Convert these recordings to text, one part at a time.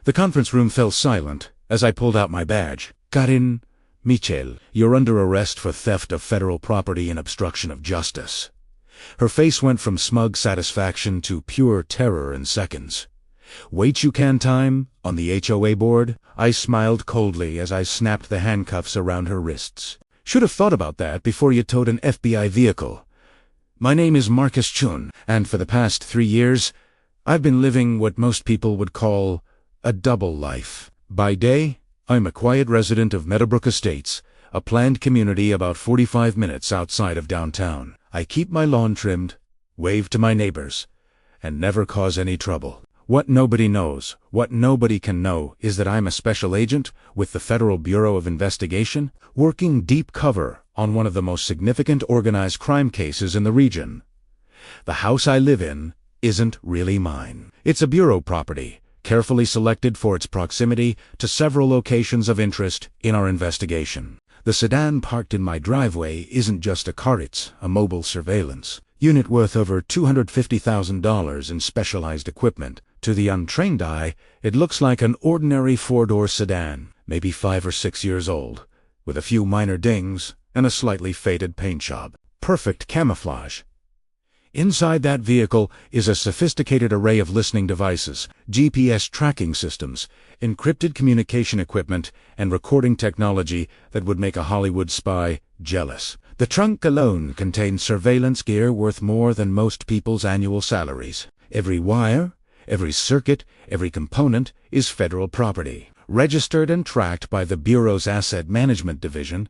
The conference room fell silent as I pulled out my badge. Karin Michel, you're under arrest for theft of federal property and obstruction of justice. Her face went from smug satisfaction to pure terror in seconds. Wait you can time on the HOA board? I smiled coldly as I snapped the handcuffs around her wrists. Should have thought about that before you towed an FBI vehicle. My name is Marcus Chun, and for the past 3 years, I've been living what most people would call a double life. By day, I'm a quiet resident of Meadowbrook Estates, a planned community about 45 minutes outside of downtown. I keep my lawn trimmed, wave to my neighbors, and never cause any trouble. What nobody knows, what nobody can know, is that I'm a special agent with the Federal Bureau of Investigation, working deep cover on one of the most significant organized crime cases in the region. The house I live in isn't really mine. It's a bureau property, carefully selected for its proximity to several locations of interest in our investigation. The sedan parked in my driveway isn't just a car, it's a mobile surveillance unit worth over $250,000 in specialized equipment. To the untrained eye, it looks like an ordinary 4-door sedan, maybe 5 or 6 years old, with a few minor dings and a slightly faded paint job. Perfect camouflage. Inside that vehicle is a sophisticated array of listening devices, GPS tracking systems, encrypted communication equipment, and recording technology that would make a Hollywood spy jealous. The trunk alone contains surveillance gear worth more than most people's annual salaries. Every wire, every circuit, every component is federal property. Registered and tracked by the Bureau's Asset Management Division,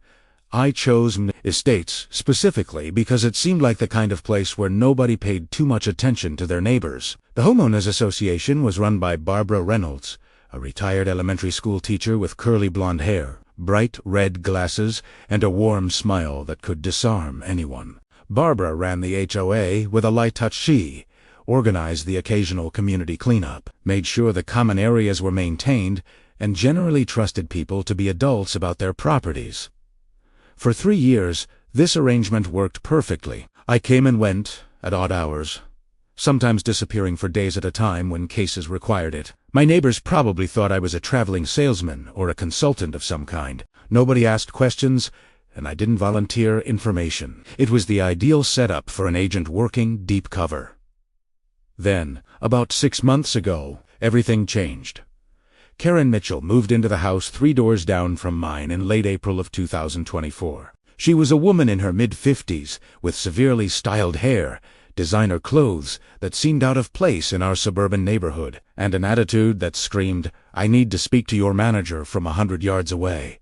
I chose Estates specifically because it seemed like the kind of place where nobody paid too much attention to their neighbors. The Homeowners Association was run by Barbara Reynolds, a retired elementary school teacher with curly blonde hair, bright red glasses, and a warm smile that could disarm anyone. Barbara ran the HOA with a light touch. She organized the occasional community cleanup, made sure the common areas were maintained, and generally trusted people to be adults about their properties. For 3 years, this arrangement worked perfectly. I came and went at odd hours, sometimes disappearing for days at a time when cases required it. My neighbors probably thought I was a traveling salesman or a consultant of some kind. Nobody asked questions, and I didn't volunteer information. It was the ideal setup for an agent working deep cover. Then, about 6 months ago, everything changed. Karin Mitchell moved into the house 3 doors down from mine in late April of 2024. She was a woman in her mid-50s, with severely styled hair, designer clothes that seemed out of place in our suburban neighborhood, and an attitude that screamed, "I need to speak to your manager," from 100 yards away.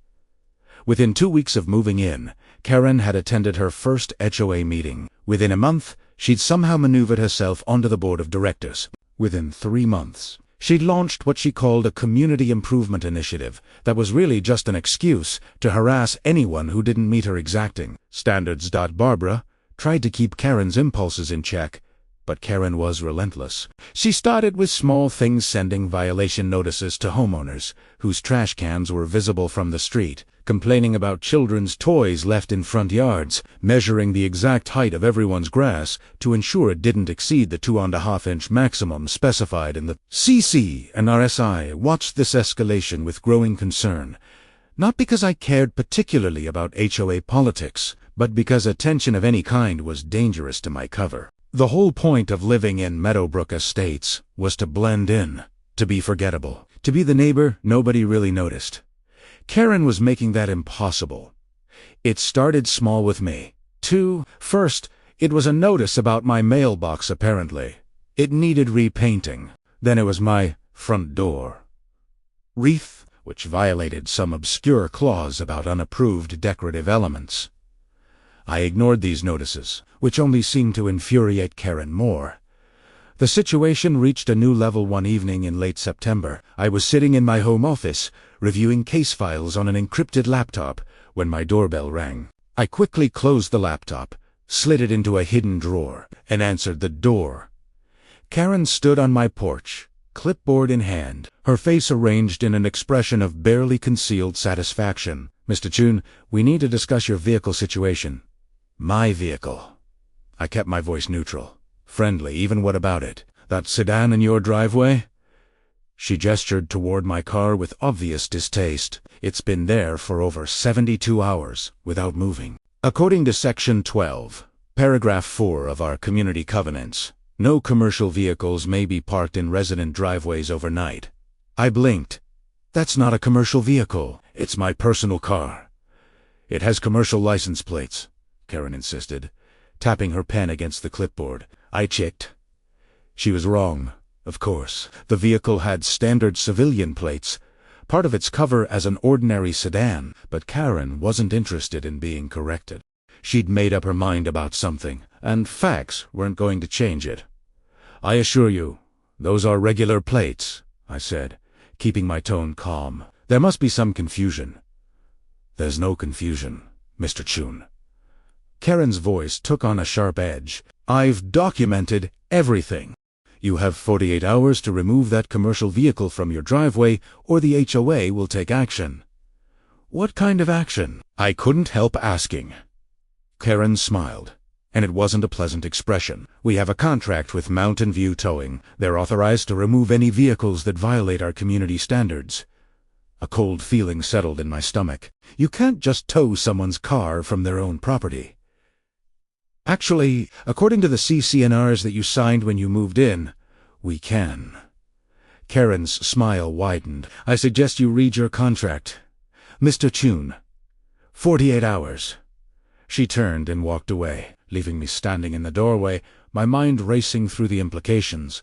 Within 2 weeks of moving in, Karin had attended her first HOA meeting. Within a month, she'd somehow maneuvered herself onto the board of directors. Within 3 months, she'd launched what she called a community improvement initiative that was really just an excuse to harass anyone who didn't meet her exacting standards. Barbara tried to keep Karin's impulses in check, but Karin was relentless. She started with small things, sending violation notices to homeowners whose trash cans were visible from the street, complaining about children's toys left in front yards, measuring the exact height of everyone's grass to ensure it didn't exceed the 2.5-inch maximum specified in the CC. And RSI watched this escalation with growing concern, not because I cared particularly about HOA politics, but because attention of any kind was dangerous to my cover. The whole point of living in Meadowbrook Estates was to blend in, to be forgettable, to be the neighbor nobody really noticed. Karin was making that impossible. It started small with me, too. First, it was a notice about my mailbox, apparently. It needed repainting. Then it was my front door wreath, which violated some obscure clause about unapproved decorative elements. I ignored these notices, which only seemed to infuriate Karin more. The situation reached a new level one evening in late September. I was sitting in my home office, reviewing case files on an encrypted laptop, when my doorbell rang. I quickly closed the laptop, slid it into a hidden drawer, and answered the door. Karin stood on my porch, clipboard in hand, her face arranged in an expression of barely concealed satisfaction. "Mr. Chun, we need to discuss your vehicle situation." "My vehicle?" I kept my voice neutral. "Friendly, even. What about it? That sedan in your driveway?" She gestured toward my car with obvious distaste. It's been there for over 72 hours, without moving. According to Section 12, Paragraph 4 of our community covenants, no commercial vehicles may be parked in resident driveways overnight. I blinked. That's not a commercial vehicle. It's my personal car. It has commercial license plates, Karen insisted, tapping her pen against the clipboard. I checked. She was wrong, of course. The vehicle had standard civilian plates, part of its cover as an ordinary sedan, but Karen wasn't interested in being corrected. She'd made up her mind about something, and facts weren't going to change it. I assure you, those are regular plates, I said, keeping my tone calm. There must be some confusion. There's no confusion, Mr. Chun. Karen's voice took on a sharp edge. I've documented everything. You have 48 hours to remove that commercial vehicle from your driveway, or the HOA will take action. What kind of action? I couldn't help asking. Karen smiled, and it wasn't a pleasant expression. We have a contract with Mountain View Towing. They're authorized to remove any vehicles that violate our community standards. A cold feeling settled in my stomach. You can't just tow someone's car from their own property. Actually, according to the CCNRs that you signed when you moved in, we can. Karen's smile widened. I suggest you read your contract. Mr. Chun. 48 hours. She turned and walked away, leaving me standing in the doorway, my mind racing through the implications.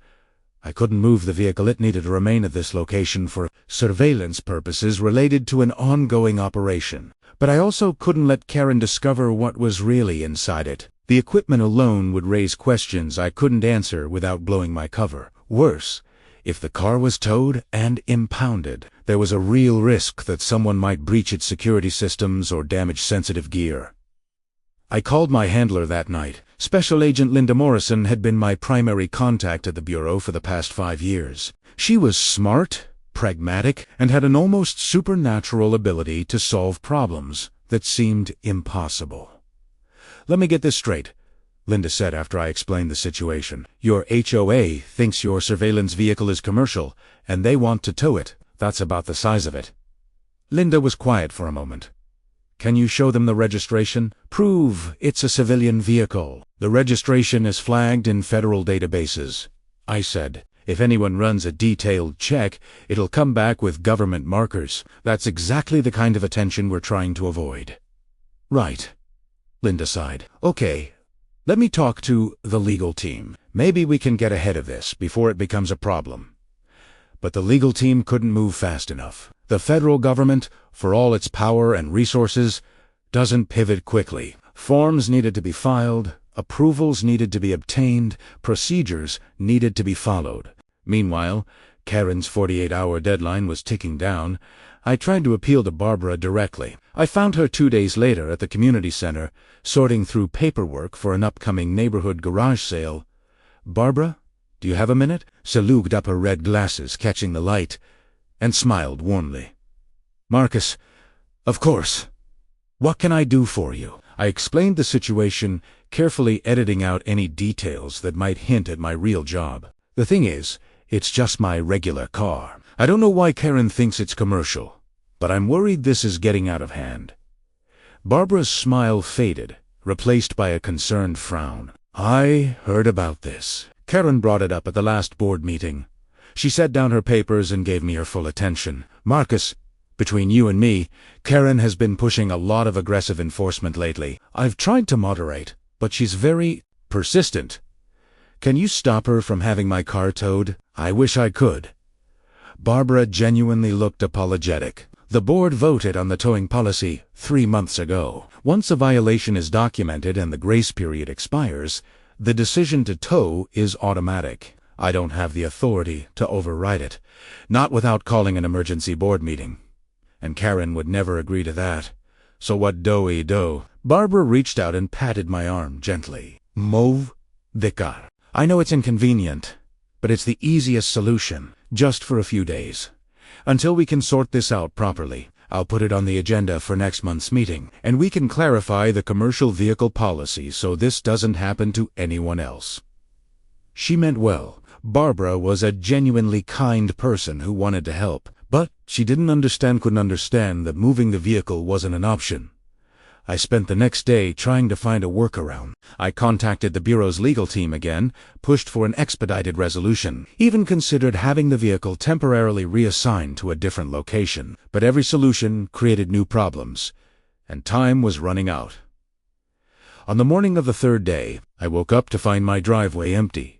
I couldn't move the vehicle. It needed to remain at this location for surveillance purposes related to an ongoing operation. But I also couldn't let Karen discover what was really inside it. The equipment alone would raise questions I couldn't answer without blowing my cover. Worse, if the car was towed and impounded, there was a real risk that someone might breach its security systems or damage sensitive gear. I called my handler that night. Special Agent Linda Morrison had been my primary contact at the Bureau for the past 5 years. She was smart, pragmatic, and had an almost supernatural ability to solve problems that seemed impossible. Let me get this straight, Linda said after I explained the situation. Your HOA thinks your surveillance vehicle is commercial, and they want to tow it. That's about the size of it. Linda was quiet for a moment. Can you show them the registration? Prove it's a civilian vehicle. The registration is flagged in federal databases, I said. If anyone runs a detailed check, it'll come back with government markers. That's exactly the kind of attention we're trying to avoid. Right. Linda sighed. Okay, let me talk to the legal team. Maybe we can get ahead of this before it becomes a problem. But the legal team couldn't move fast enough. The federal government, for all its power and resources, doesn't pivot quickly. Forms needed to be filed, approvals needed to be obtained, procedures needed to be followed. Meanwhile, Karen's 48-hour deadline was ticking down. I tried to appeal to Barbara directly. I found her 2 days later at the community center, sorting through paperwork for an upcoming neighborhood garage sale. Barbara, do you have a minute? She looked up her red glasses, catching the light, and smiled warmly. Marcus, of course. What can I do for you? I explained the situation, carefully editing out any details that might hint at my real job. The thing is, it's just my regular car. I don't know why Karen thinks it's commercial, but I'm worried this is getting out of hand. Barbara's smile faded, replaced by a concerned frown. I heard about this. Karen brought it up at the last board meeting. She set down her papers and gave me her full attention. Marcus, between you and me, Karen has been pushing a lot of aggressive enforcement lately. I've tried to moderate, but she's very persistent. Can you stop her from having my car towed? I wish I could. Barbara genuinely looked apologetic. The board voted on the towing policy 3 months ago. Once a violation is documented and the grace period expires, the decision to tow is automatic. I don't have the authority to override it, not without calling an emergency board meeting. And Karen would never agree to that. So what do? Barbara reached out and patted my arm gently. Move the car. I know it's inconvenient, but it's the easiest solution, just for a few days. Until we can sort this out properly, I'll put it on the agenda for next month's meeting, and we can clarify the commercial vehicle policy so this doesn't happen to anyone else. She meant well. Barbara was a genuinely kind person who wanted to help, but she couldn't understand that moving the vehicle wasn't an option. I spent the next day trying to find a workaround. I contacted the Bureau's legal team again, pushed for an expedited resolution, even considered having the vehicle temporarily reassigned to a different location. But every solution created new problems, and time was running out. On the morning of the third day, I woke up to find my driveway empty.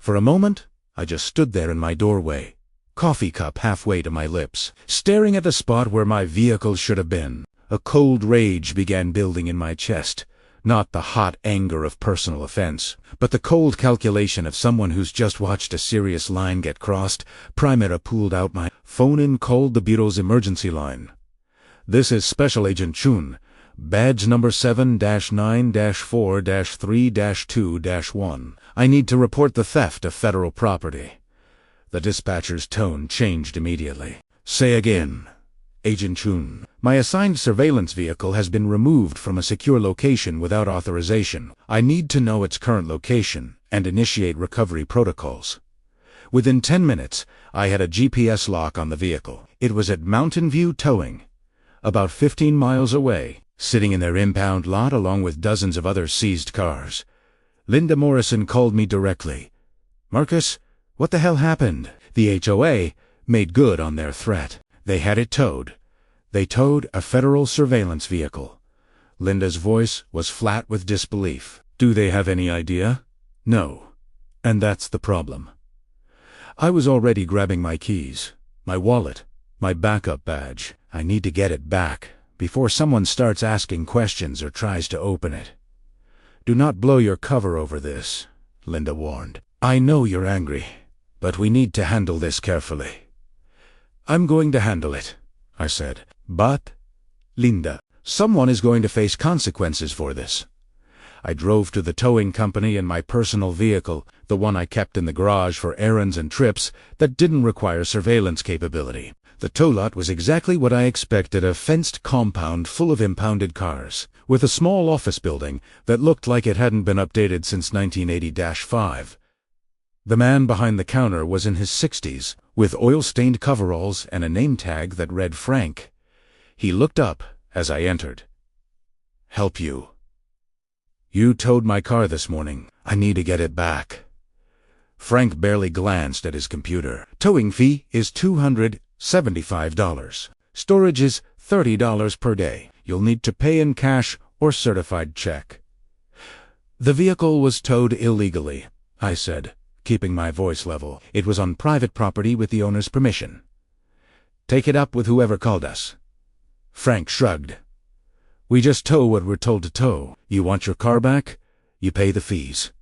For a moment, I just stood there in my doorway, coffee cup halfway to my lips, staring at the spot where my vehicle should have been. A cold rage began building in my chest, not the hot anger of personal offense, but the cold calculation of someone who's just watched a serious line get crossed. Primera pulled out my phone and called the Bureau's emergency line. "This is Special Agent Chun, badge number 7-9-4-3-2-1. I need to report the theft of federal property." The dispatcher's tone changed immediately. "Say again." "Agent Chun, my assigned surveillance vehicle has been removed from a secure location without authorization. I need to know its current location and initiate recovery protocols." Within 10 minutes, I had a GPS lock on the vehicle. It was at Mountain View Towing, about 15 miles away, sitting in their impound lot along with dozens of other seized cars. Linda Morrison called me directly. "Marcus, what the hell happened?" The HOA made good on their threat. They had it towed. They towed a federal surveillance vehicle. Linda's voice was flat with disbelief. "Do they have any idea?" "No. And that's the problem." I was already grabbing my keys, my wallet, my backup badge. I need to get it back before someone starts asking questions or tries to open it. "Do not blow your cover over this," Linda warned. "I know you're angry, but we need to handle this carefully." "I'm going to handle it," I said. "But, Linda, someone is going to face consequences for this." I drove to the towing company in my personal vehicle, the one I kept in the garage for errands and trips that didn't require surveillance capability. The tow lot was exactly what I expected, a fenced compound full of impounded cars, with a small office building that looked like it hadn't been updated since 1980-5. The man behind the counter was in his 60s, with oil-stained coveralls and a name tag that read Frank. He looked up as I entered. "Help you. You towed my car this morning. I need to get it back." Frank barely glanced at his computer. "Towing fee is $275. Storage is $30 per day. You'll need to pay in cash or certified check." "The vehicle was towed illegally," I said, keeping my voice level. "It was on private property with the owner's permission. Take it up with whoever called us." Frank shrugged. "We just tow what we're told to tow. You want your car back? You pay the fees."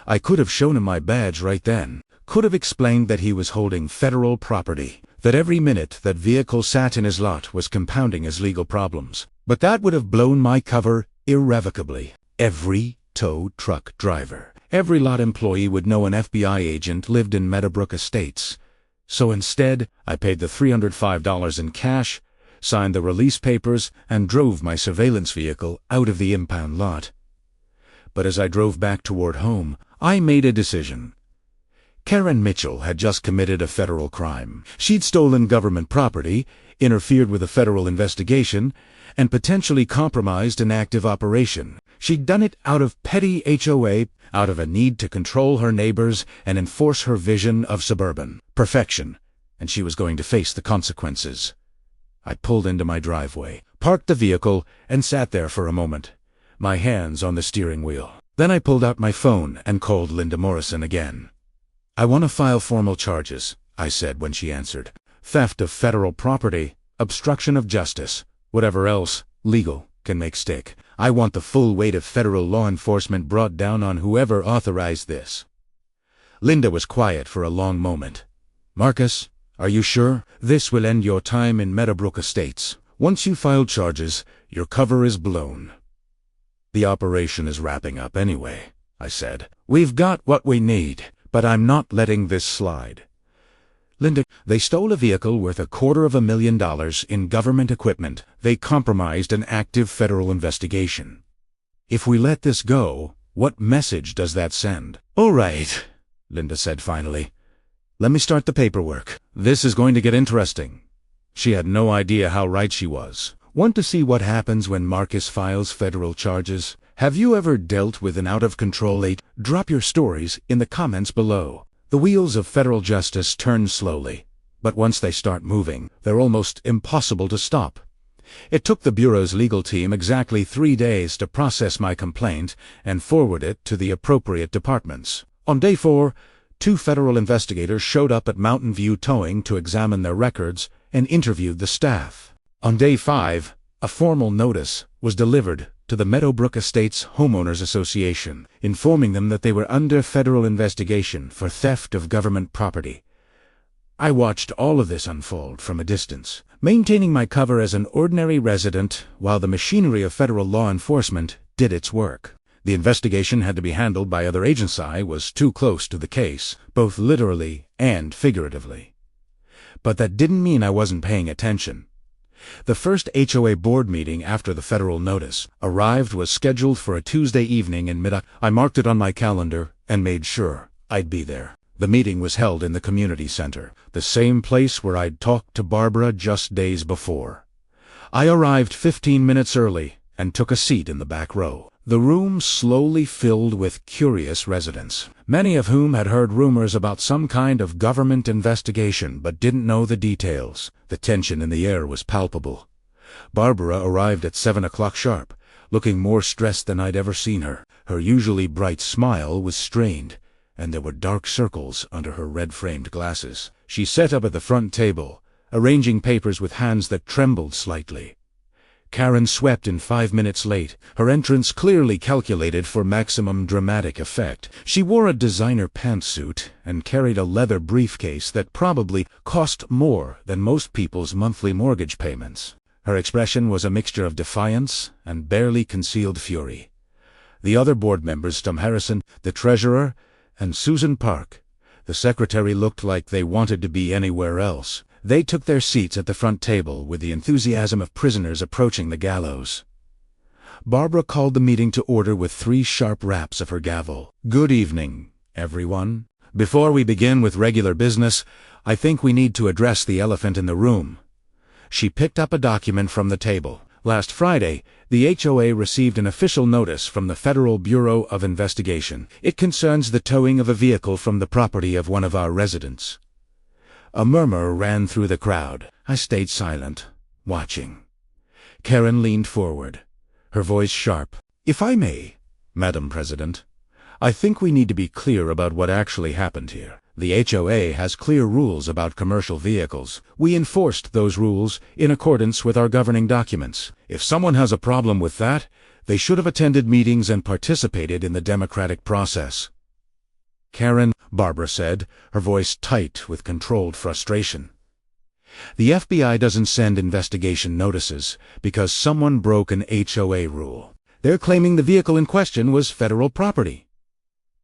I could have shown him my badge right then, could have explained that he was holding federal property, that every minute that vehicle sat in his lot was compounding his legal problems. But that would have blown my cover irrevocably. Every tow truck driver, every lot employee would know an FBI agent lived in Meadowbrook Estates. So instead, I paid the $305 in cash, signed the release papers, and drove my surveillance vehicle out of the impound lot. But as I drove back toward home, I made a decision. Karen Mitchell had just committed a federal crime. She'd stolen government property, interfered with a federal investigation, and potentially compromised an active operation. She'd done it out of petty HOA, out of a need to control her neighbors and enforce her vision of suburban perfection, and she was going to face the consequences. I pulled into my driveway, parked the vehicle, and sat there for a moment, my hands on the steering wheel. Then I pulled out my phone and called Linda Morrison again. "I want to file formal charges," I said when she answered. "Theft of federal property, obstruction of justice, whatever else legal can make stick. I want the full weight of federal law enforcement brought down on whoever authorized this." Linda was quiet for a long moment. "Marcus, are you sure? This will end your time in Meadowbrook Estates. Once you file charges, your cover is blown." "The operation is wrapping up anyway," I said. "We've got what we need, but I'm not letting this slide." "Linda, they stole a vehicle worth $250,000 in government equipment. They compromised an active federal investigation. If we let this go, what message does that send?" "All right," Linda said finally. "Let me start the paperwork. This is going to get interesting." She had no idea how right she was. Want to see what happens when Marcus files federal charges? Have you ever dealt with an out-of-control agent? Drop your stories in the comments below. The wheels of federal justice turn slowly, but once they start moving, they're almost impossible to stop. It took the Bureau's legal team exactly 3 days to process my complaint and forward it to the appropriate departments. On day 4, 2 federal investigators showed up at Mountain View Towing to examine their records and interviewed the staff. On day 5, a formal notice was delivered to the Meadowbrook Estates Homeowners Association, informing them that they were under federal investigation for theft of government property. I watched all of this unfold from a distance, maintaining my cover as an ordinary resident while the machinery of federal law enforcement did its work. The investigation had to be handled by other agents. I was too close to the case, both literally and figuratively. But that didn't mean I wasn't paying attention. The first HOA board meeting after the federal notice arrived was scheduled for a Tuesday evening in mid-October. I marked it on my calendar and made sure I'd be there. The meeting was held in the community center, the same place where I'd talked to Barbara just days before. I arrived 15 minutes early and took a seat in the back row. The room slowly filled with curious residents, many of whom had heard rumors about some kind of government investigation but didn't know the details. The tension in the air was palpable. Barbara arrived at 7 o'clock sharp, looking more stressed than I'd ever seen her. Her usually bright smile was strained, and there were dark circles under her red-framed glasses. She sat up at the front table, arranging papers with hands that trembled slightly. Karen swept in 5 minutes late, her entrance clearly calculated for maximum dramatic effect. She wore a designer pantsuit and carried a leather briefcase that probably cost more than most people's monthly mortgage payments. Her expression was a mixture of defiance and barely concealed fury. The other board members, Tom Harrison, the treasurer, and Susan Park, the secretary, looked like they wanted to be anywhere else. They took their seats at the front table with the enthusiasm of prisoners approaching the gallows. Barbara called the meeting to order with 3 sharp raps of her gavel. "Good evening, everyone. Before we begin with regular business, I think we need to address the elephant in the room." She picked up a document from the table. Last Friday, the HOA received an official notice from the Federal Bureau of Investigation. It concerns the towing of a vehicle from the property of one of our residents. A murmur ran through the crowd. I stayed silent, watching. Karen leaned forward, her voice sharp. "If I may, Madam President, I think we need to be clear about what actually happened here. The HOA has clear rules about commercial vehicles. We enforced those rules in accordance with our governing documents. If someone has a problem with that, they should have attended meetings and participated in the democratic process." "Karen," Barbara said, her voice tight with controlled frustration. "The FBI doesn't send investigation notices because someone broke an HOA rule. They're claiming the vehicle in question was federal property."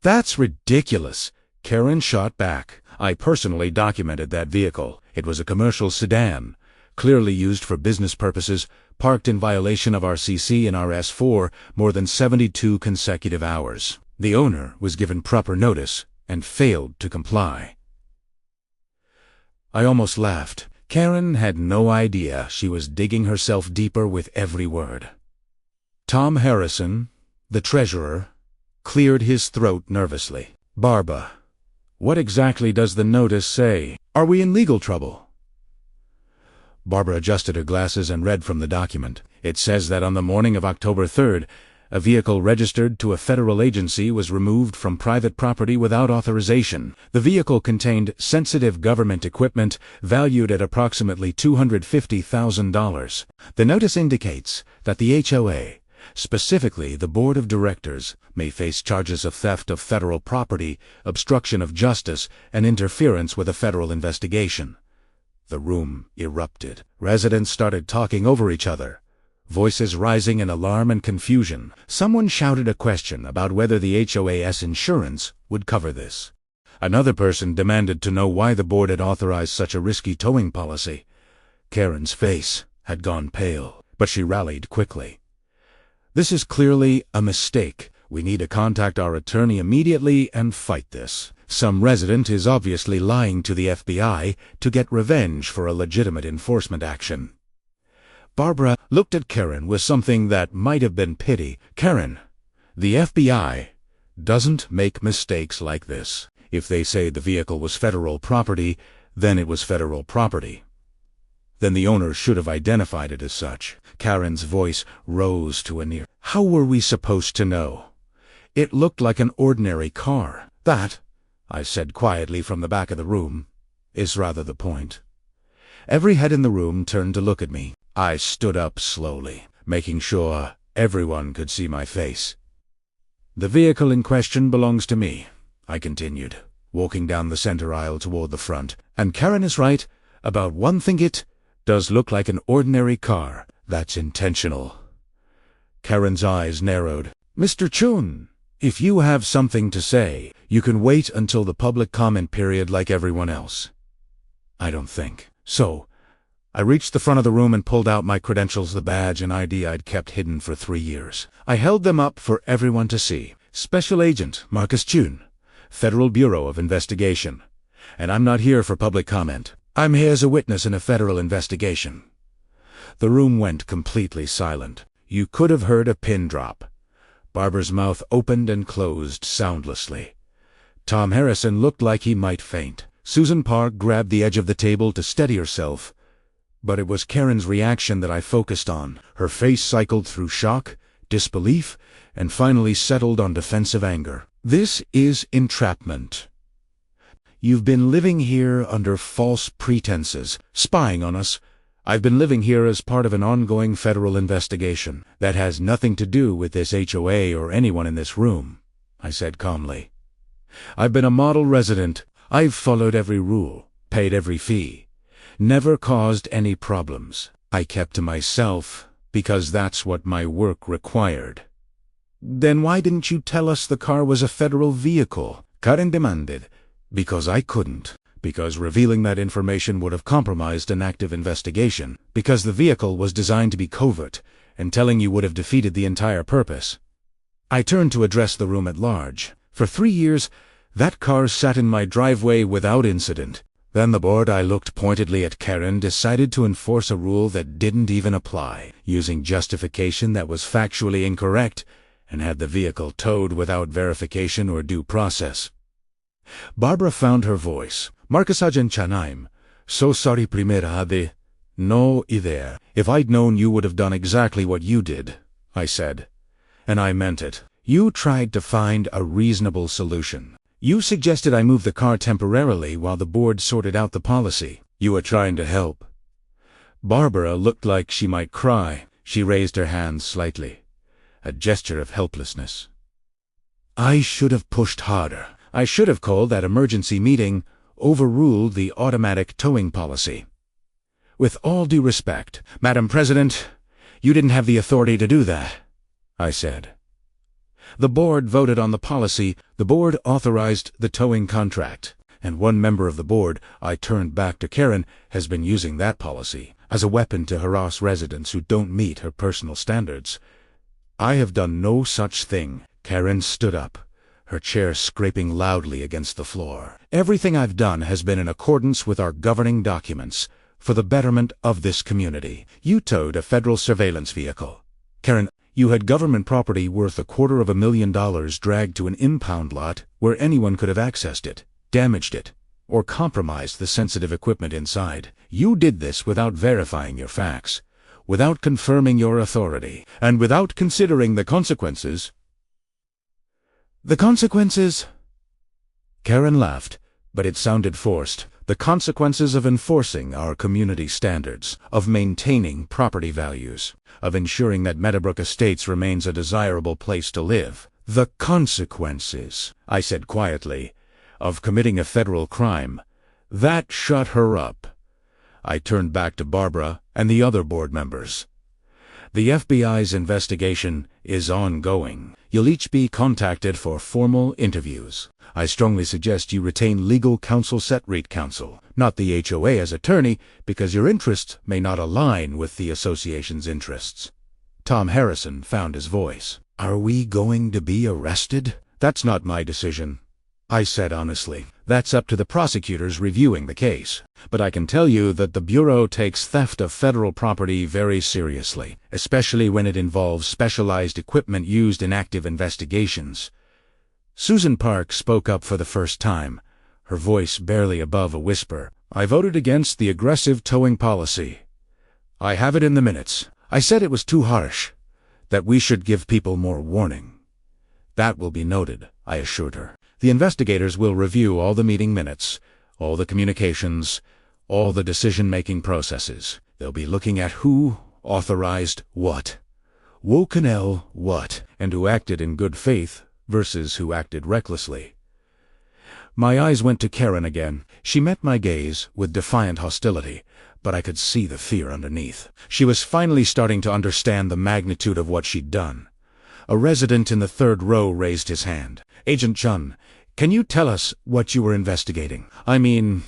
"That's ridiculous," Karen shot back. "I personally documented that vehicle. It was a commercial sedan, clearly used for business purposes, parked in violation of RCC and RS4 more than 72 consecutive hours. The owner was given proper notice and failed to comply." I almost laughed. Karen had no idea she was digging herself deeper with every word. Tom Harrison, the treasurer, cleared his throat nervously. "Barbara, what exactly does the notice say? Are we in legal trouble?" Barbara adjusted her glasses and read from the document. "It says that on the morning of October 3rd, a vehicle registered to a federal agency was removed from private property without authorization. The vehicle contained sensitive government equipment valued at approximately $250,000. The notice indicates that the HOA, specifically the Board of Directors, may face charges of theft of federal property, obstruction of justice, and interference with a federal investigation." The room erupted. Residents started talking over each other, voices rising in alarm and confusion. Someone shouted a question about whether the HOA's insurance would cover this. Another person demanded to know why the board had authorized such a risky towing policy. Karen's face had gone pale, but she rallied quickly. "This is clearly a mistake. We need to contact our attorney immediately and fight this." Some resident is obviously lying to the FBI to get revenge for a legitimate enforcement action. Barbara looked at Karen with something that might have been pity. Karen, the FBI doesn't make mistakes like this. If they say the vehicle was federal property, then it was federal property. Then the owner should have identified it as such. Karen's voice rose to a near. How were we supposed to know? It looked like an ordinary car. That, I said quietly from the back of the room, is rather the point. Every head in the room turned to look at me. I stood up slowly, making sure everyone could see my face. The vehicle in question belongs to me, I continued, walking down the center aisle toward the front. And Karen is right about one thing, it does look like an ordinary car. That's intentional. Karen's eyes narrowed. Mr. Chun, if you have something to say, you can wait until the public comment period like everyone else. I don't think so. I reached the front of the room and pulled out my credentials, the badge and ID I'd kept hidden for 3 years. I held them up for everyone to see. Special Agent Marcus Chen, Federal Bureau of Investigation. And I'm not here for public comment. I'm here as a witness in a federal investigation. The room went completely silent. You could have heard a pin drop. Barbara's mouth opened and closed soundlessly. Tom Harrison looked like he might faint. Susan Park grabbed the edge of the table to steady herself. But it was Karen's reaction that I focused on. Her face cycled through shock, disbelief, and finally settled on defensive anger. This is entrapment. You've been living here under false pretenses, spying on us. I've been living here as part of an ongoing federal investigation. That has nothing to do with this HOA or anyone in this room, I said calmly. I've been a model resident. I've followed every rule, paid every fee. Never caused any problems. I kept to myself because that's what my work required. Then why didn't you tell us the car was a federal vehicle? Karen demanded. Because I couldn't. Because revealing that information would have compromised an active investigation. Because the vehicle was designed to be covert, and telling you would have defeated the entire purpose. I turned to address the room at large. For 3 years, that car sat in my driveway without incident. Then the board, I looked pointedly at Karen, decided to enforce a rule that didn't even apply, using justification that was factually incorrect, and had the vehicle towed without verification or due process. Barbara found her voice. Marcus Agent Chen, I'm so sorry, primera de no idea. If I'd known, you would have done exactly what you did, I said. And I meant it. You tried to find a reasonable solution. You suggested I move the car temporarily while the board sorted out the policy. You were trying to help. Barbara looked like she might cry. She raised her hands slightly, a gesture of helplessness. I should have pushed harder. I should have called that emergency meeting, overruled the automatic towing policy. With all due respect, Madam President, you didn't have the authority to do that, I said. The board voted on the policy. The board authorized the towing contract. And one member of the board, I turned back to Karen, has been using that policy as a weapon to harass residents who don't meet her personal standards. I have done no such thing. Karen stood up, her chair scraping loudly against the floor. Everything I've done has been in accordance with our governing documents, for the betterment of this community. You towed a federal surveillance vehicle. Karen, you had government property worth $250,000 dragged to an impound lot where anyone could have accessed it, damaged it, or compromised the sensitive equipment inside. You did this without verifying your facts, without confirming your authority, and without considering the consequences. The consequences? Karen laughed, but it sounded forced. The consequences of enforcing our community standards, of maintaining property values, of ensuring that Meadowbrook Estates remains a desirable place to live. The consequences, I said quietly, of committing a federal crime. That shut her up. I turned back to Barbara and the other board members. The FBI's investigation is ongoing. You'll each be contacted for formal interviews. I strongly suggest you retain legal counsel, Set-Reat counsel, not the HOA as attorney, because your interests may not align with the association's interests. Tom Harrison found his voice. Are we going to be arrested? That's not my decision. I said honestly. That's up to the prosecutors reviewing the case. But I can tell you that the Bureau takes theft of federal property very seriously, especially when it involves specialized equipment used in active investigations. Susan Park spoke up for the first time, her voice barely above a whisper. I voted against the aggressive towing policy. I have it in the minutes. I said it was too harsh, that we should give people more warning. That will be noted, I assured her. The investigators will review all the meeting minutes, all the communications, all the decision-making processes. They'll be looking at who authorized what, woken what, and who acted in good faith versus who acted recklessly. My eyes went to Karen again. She met my gaze with defiant hostility, but I could see the fear underneath. She was finally starting to understand the magnitude of what she'd done. A resident in the third row raised his hand. Agent Chun, can you tell us what you were investigating? I mean,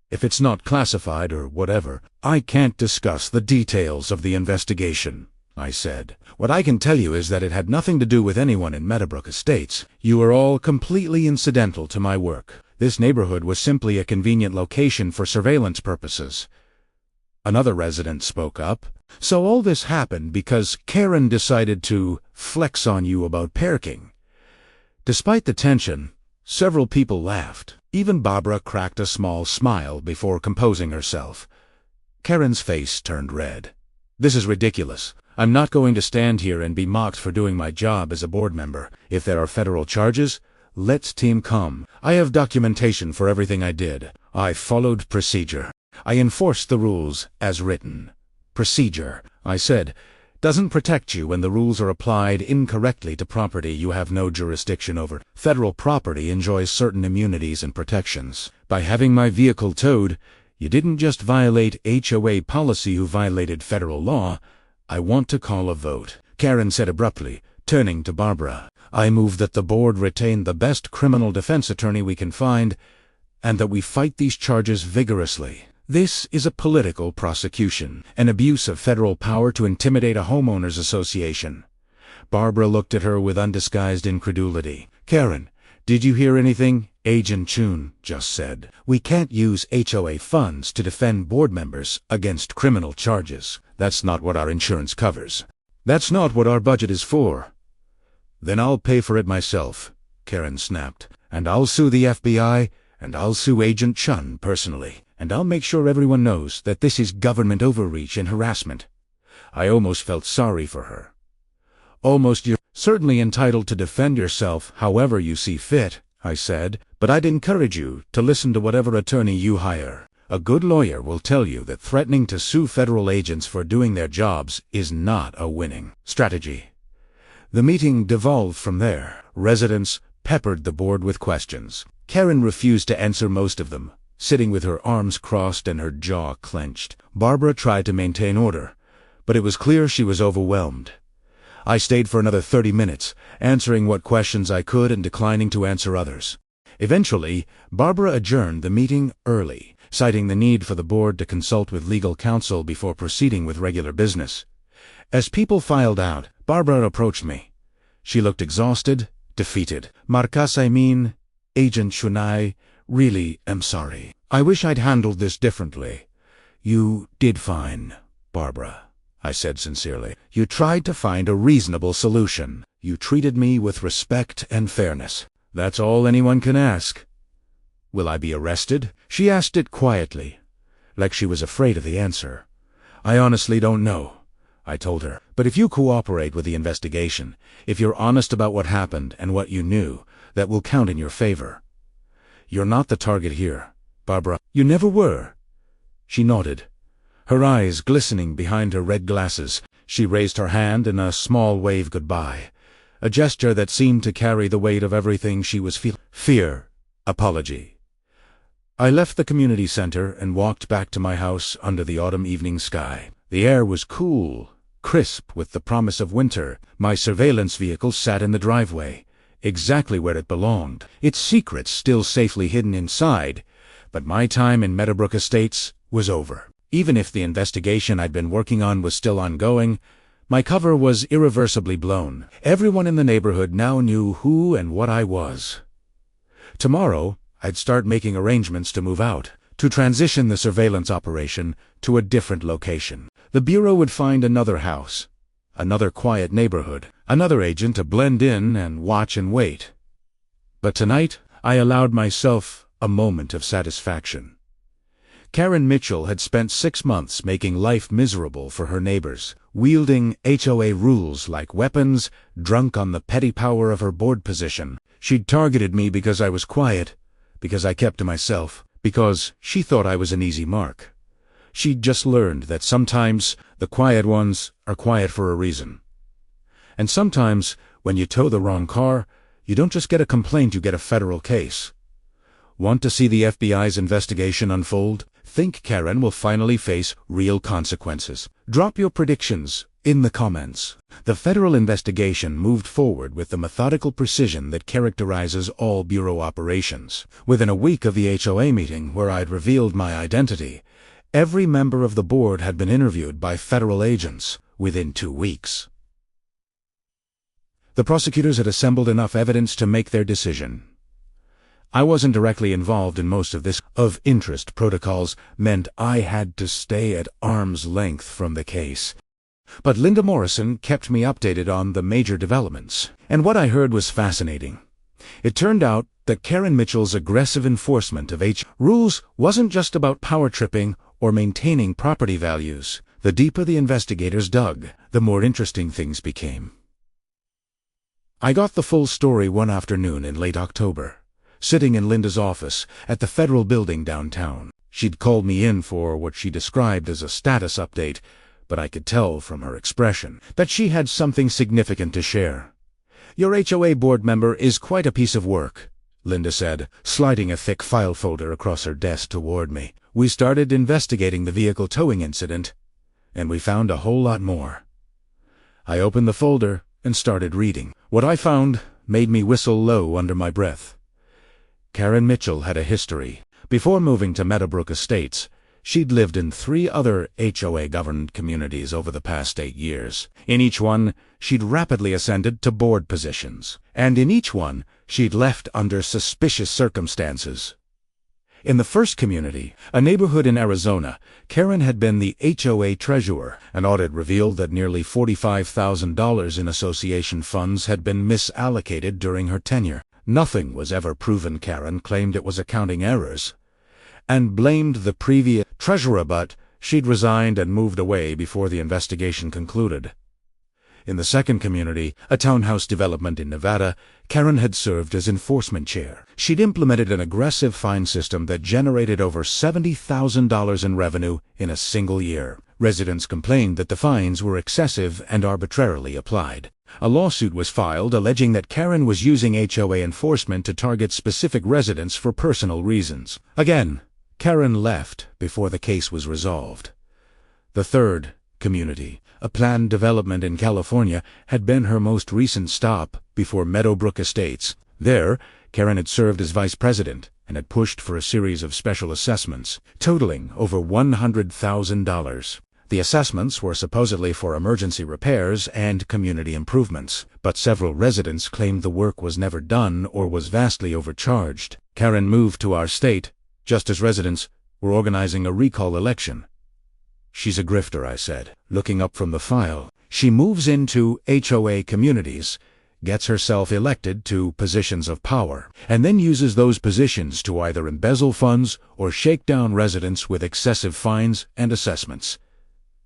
if it's not classified or whatever. I can't discuss the details of the investigation, I said. What I can tell you is that it had nothing to do with anyone in Meadowbrook Estates. You were all completely incidental to my work. This neighborhood was simply a convenient location for surveillance purposes. Another resident spoke up. So all this happened because Karen decided to flex on you about parking. Despite the tension, several people laughed. Even Barbara cracked a small smile before composing herself. Karen's face turned red. This is ridiculous. I'm not going to stand here and be mocked for doing my job as a board member. If there are federal charges, let's team come. I have documentation for everything I did. I followed procedure. I enforced the rules as written. Procedure, I said, doesn't protect you when the rules are applied incorrectly to property you have no jurisdiction over. Federal property enjoys certain immunities and protections. By having my vehicle towed, you didn't just violate HOA policy, you violated federal law. I want to call a vote, Karen said abruptly, turning to Barbara. I move that the board retain the best criminal defense attorney we can find, and that we fight these charges vigorously. This is a political prosecution, an abuse of federal power to intimidate a homeowners association. Barbara looked at her with undisguised incredulity. Karen, did you hear anything? Agent Chun just said. We can't use HOA funds to defend board members against criminal charges. That's not what our insurance covers. That's not what our budget is for. Then I'll pay for it myself, Karen snapped. And I'll sue the FBI, and I'll sue Agent Chun personally. And I'll make sure everyone knows that this is government overreach and harassment. I almost felt sorry for her. Almost. You're certainly entitled to defend yourself however you see fit, I said, but I'd encourage you to listen to whatever attorney you hire. A good lawyer will tell you that threatening to sue federal agents for doing their jobs is not a winning strategy. The meeting devolved from there. Residents peppered the board with questions. Karen refused to answer most of them, sitting with her arms crossed and her jaw clenched. Barbara tried to maintain order, but it was clear she was overwhelmed. I stayed for another 30 minutes, answering what questions I could and declining to answer others. Eventually, Barbara adjourned the meeting early, citing the need for the board to consult with legal counsel before proceeding with regular business. As people filed out, Barbara approached me. She looked exhausted, defeated. Agent Chun, I really am sorry. I wish I'd handled this differently. You did fine, Barbara, I said sincerely. You tried to find a reasonable solution. You treated me with respect and fairness. That's all anyone can ask. Will I be arrested? She asked it quietly, like she was afraid of the answer. I honestly don't know, I told her. But if you cooperate with the investigation, if you're honest about what happened and what you knew, that will count in your favor. You're not the target here, Barbara. You never were. She nodded, her eyes glistening behind her red glasses. She raised her hand in a small wave goodbye, a gesture that seemed to carry the weight of everything she was feeling. Fear, apology. I left the community center and walked back to my house under the autumn evening sky. The air was cool, crisp with the promise of winter. My surveillance vehicle sat in the driveway, exactly where it belonged, its secrets still safely hidden inside. But my time in Meadowbrook Estates was over. Even if the investigation I'd been working on was still ongoing, my cover was irreversibly blown. Everyone in the neighborhood now knew who and what I was. Tomorrow, I'd start making arrangements to move out, to transition the surveillance operation to a different location. The Bureau would find another house, another quiet neighborhood, another agent to blend in and watch and wait. But tonight, I allowed myself a moment of satisfaction. Karen Mitchell had spent 6 months making life miserable for her neighbors, wielding HOA rules like weapons, drunk on the petty power of her board position. She'd targeted me because I was quiet, because I kept to myself, because she thought I was an easy mark. She'd just learned that sometimes the quiet ones are quiet for a reason. And sometimes, when you tow the wrong car, you don't just get a complaint, you get a federal case. Want to see the FBI's investigation unfold? Think Karen will finally face real consequences? Drop your predictions in the comments. The federal investigation moved forward with the methodical precision that characterizes all Bureau operations. Within a week of the HOA meeting where I'd revealed my identity, every member of the board had been interviewed by federal agents within 2 weeks. The prosecutors had assembled enough evidence to make their decision. I wasn't directly involved in most of this. Of interest protocols meant I had to stay at arm's length from the case. But Linda Morrison kept me updated on the major developments, and what I heard was fascinating. It turned out that Karen Mitchell's aggressive enforcement of rules wasn't just about power tripping or maintaining property values. The deeper the investigators dug, the more interesting things became. I got the full story one afternoon in late October, sitting in Linda's office at the federal building downtown. She'd called me in for what she described as a status update, but I could tell from her expression that she had something significant to share. "Your HOA board member is quite a piece of work," Linda said, sliding a thick file folder across her desk toward me. "We started investigating the vehicle towing incident, and we found a whole lot more." I opened the folder and started reading. What I found made me whistle low under my breath. Karen Mitchell had a history. Before moving to Meadowbrook Estates, she'd lived in 3 other HOA-governed communities over the past 8 years. In each one, she'd rapidly ascended to board positions. And in each one, she'd left under suspicious circumstances. In the first community, a neighborhood in Arizona, Karen had been the HOA treasurer. An audit revealed that nearly $45,000 in association funds had been misallocated during her tenure. Nothing was ever proven. Karen claimed it was accounting errors, and blamed the previous treasurer, but she'd resigned and moved away before the investigation concluded. In the second community, a townhouse development in Nevada, Karen had served as enforcement chair. She'd implemented an aggressive fine system that generated over $70,000 in revenue in a single year. Residents complained that the fines were excessive and arbitrarily applied. A lawsuit was filed alleging that Karen was using HOA enforcement to target specific residents for personal reasons. Again, Karen left before the case was resolved. The third community, a planned development in California, had been her most recent stop before Meadowbrook Estates. There, Karen had served as vice president and had pushed for a series of special assessments, totaling over $100,000. The assessments were supposedly for emergency repairs and community improvements, but several residents claimed the work was never done or was vastly overcharged. Karen moved to our state just as residents were organizing a recall election. "She's a grifter," I said, looking up from the file. "She moves into HOA communities, gets herself elected to positions of power, and then uses those positions to either embezzle funds or shake down residents with excessive fines and assessments."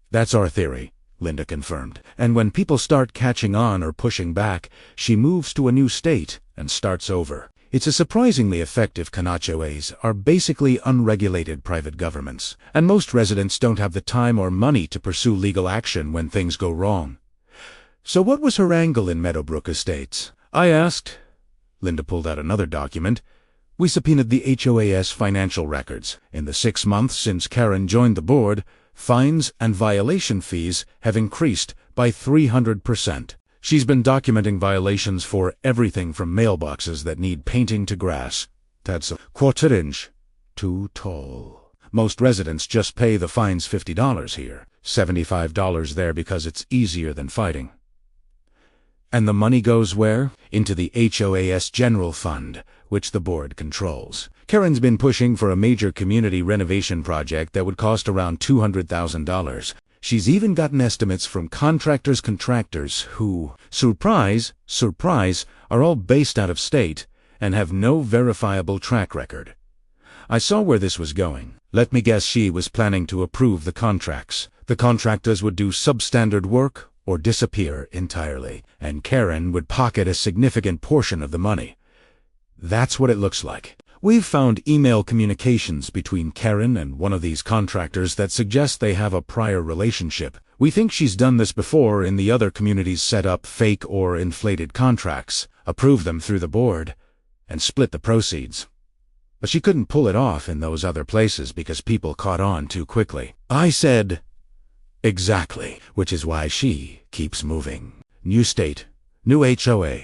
"That's our theory," Linda confirmed. "And when people start catching on or pushing back, she moves to a new state and starts over." It's a surprisingly effective. HOAs are basically unregulated private governments, and most residents don't have the time or money to pursue legal action when things go wrong. "So what was her angle in Meadowbrook Estates?" I asked. Linda pulled out another document. "We subpoenaed the HOA's financial records. In the 6 months since Karen joined the board, fines and violation fees have increased by 300%. She's been documenting violations for everything from mailboxes that need painting to grass that's a quarter-inch too tall. Most residents just pay the fines $50 here, $75 there because it's easier than fighting." And the money goes where? Into the HOAS General Fund, which the board controls. Karen's been pushing for a major community renovation project that would cost around $200,000. She's even gotten estimates from contractors who, surprise, are all based out of state and have no verifiable track record. I saw where this was going. Let me guess, she was planning to approve the contracts. The contractors would do substandard work or disappear entirely, and Karen would pocket a significant portion of the money. That's what it looks like. We've found email communications between Karen and one of these contractors that suggest they have a prior relationship. We think she's done this before in the other communities, set up fake or inflated contracts, approve them through the board, and split the proceeds. But she couldn't pull it off in those other places because people caught on too quickly. I said, exactly, which is why she keeps moving. New state, new HOA,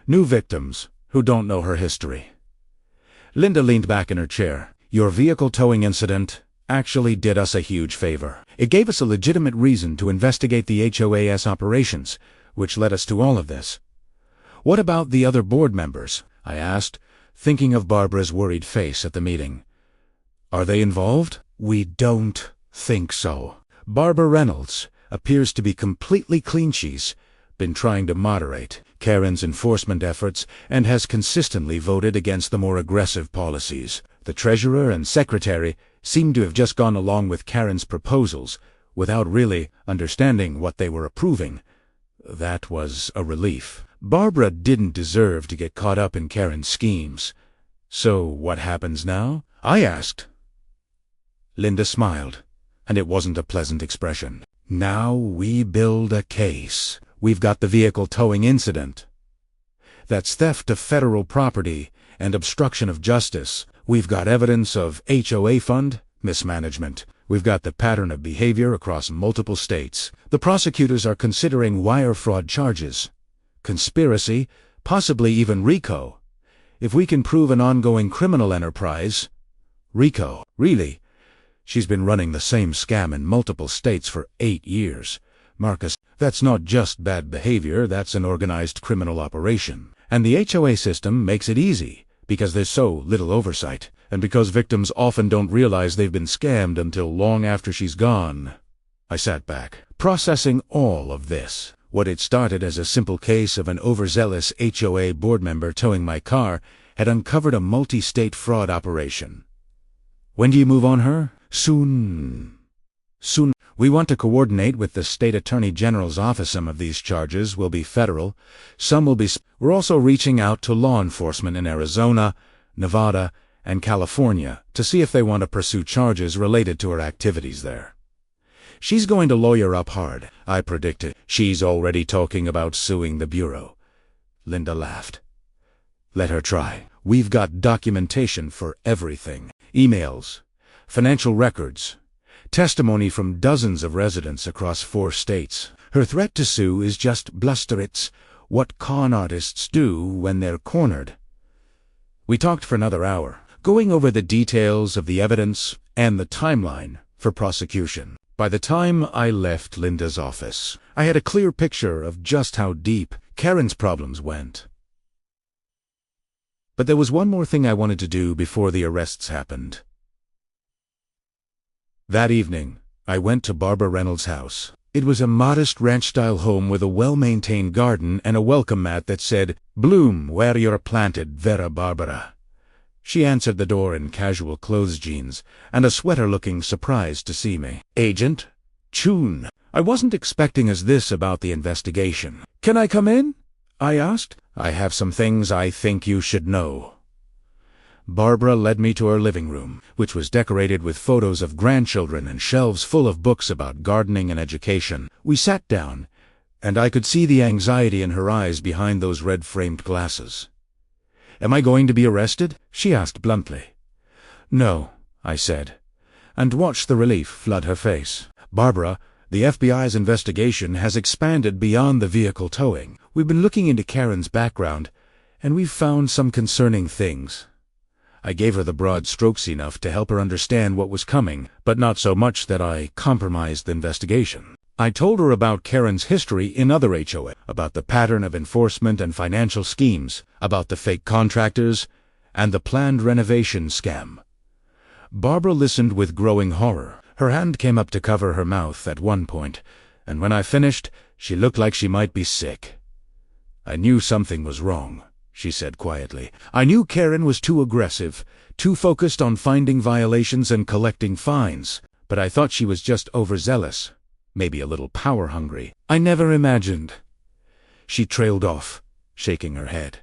new victims who don't know her history. Linda leaned back in her chair. Your vehicle towing incident actually did us a huge favor. It gave us a legitimate reason to investigate the HOAS operations, which led us to all of this. What about the other board members? I asked, thinking of Barbara's worried face at the meeting. Are they involved? We don't think so. Barbara Reynolds appears to be completely clean. She's been trying to moderate Karen's enforcement efforts and has consistently voted against the more aggressive policies. The treasurer and secretary seem to have just gone along with Karen's proposals without really understanding what they were approving. That was a relief. Barbara didn't deserve to get caught up in Karen's schemes. So what happens now? I asked. Linda smiled, and it wasn't a pleasant expression. Now we build a case. We've got the vehicle towing incident. That's theft of federal property and obstruction of justice. We've got evidence of HOA fund mismanagement. We've got the pattern of behavior across multiple states. The prosecutors are considering wire fraud charges, conspiracy, possibly even RICO. If we can prove an ongoing criminal enterprise. RICO, really? She's been running the same scam in multiple states for 8 years. Marcus, that's not just bad behavior, that's an organized criminal operation. And the HOA system makes it easy, because there's so little oversight, and because victims often don't realize they've been scammed until long after she's gone. I sat back, processing all of this. What had started as a simple case of an overzealous HOA board member towing my car had uncovered a multi-state fraud operation. When do you move on her? Soon. We want to coordinate with the State Attorney General's office. Some of these charges will be federal, some will be... We're also reaching out to law enforcement in Arizona, Nevada, and California to see if they want to pursue charges related to her activities there. She's going to lawyer up hard, I predicted. She's already talking about suing the Bureau. Linda laughed. Let her try. We've got documentation for everything. Emails, financial records, testimony from dozens of residents across 4 states. Her threat to sue is just bluster. It's what con artists do when they're cornered. We talked for another hour, going over the details of the evidence and the timeline for prosecution. By the time I left Linda's office, I had a clear picture of just how deep Karen's problems went. But there was one more thing I wanted to do before the arrests happened. That evening, I went to Barbara Reynolds' house. It was a modest ranch-style home with a well-maintained garden and a welcome mat that said, "Bloom where you're planted, Vera Barbara." She answered the door in casual clothes jeans and a sweater, looking surprised to see me. "Agent Chun." I wasn't expecting this about the investigation. "Can I come in?" I asked. "I have some things I think you should know." Barbara led me to her living room, which was decorated with photos of grandchildren and shelves full of books about gardening and education. We sat down, and I could see the anxiety in her eyes behind those red-framed glasses. "Am I going to be arrested?" she asked bluntly. "No," I said, and watched the relief flood her face. "Barbara, the FBI's investigation has expanded beyond the vehicle towing. We've been looking into Karen's background, and we've found some concerning things." I gave her the broad strokes enough to help her understand what was coming, but not so much that I compromised the investigation. I told her about Karen's history in other HOA, about the pattern of enforcement and financial schemes, about the fake contractors, and the planned renovation scam. Barbara listened with growing horror. Her hand came up to cover her mouth at one point, and when I finished, she looked like she might be sick. I knew something was wrong, she said quietly. I knew Karen was too aggressive, too focused on finding violations and collecting fines, but I thought she was just overzealous, maybe a little power-hungry. I never imagined. She trailed off, shaking her head.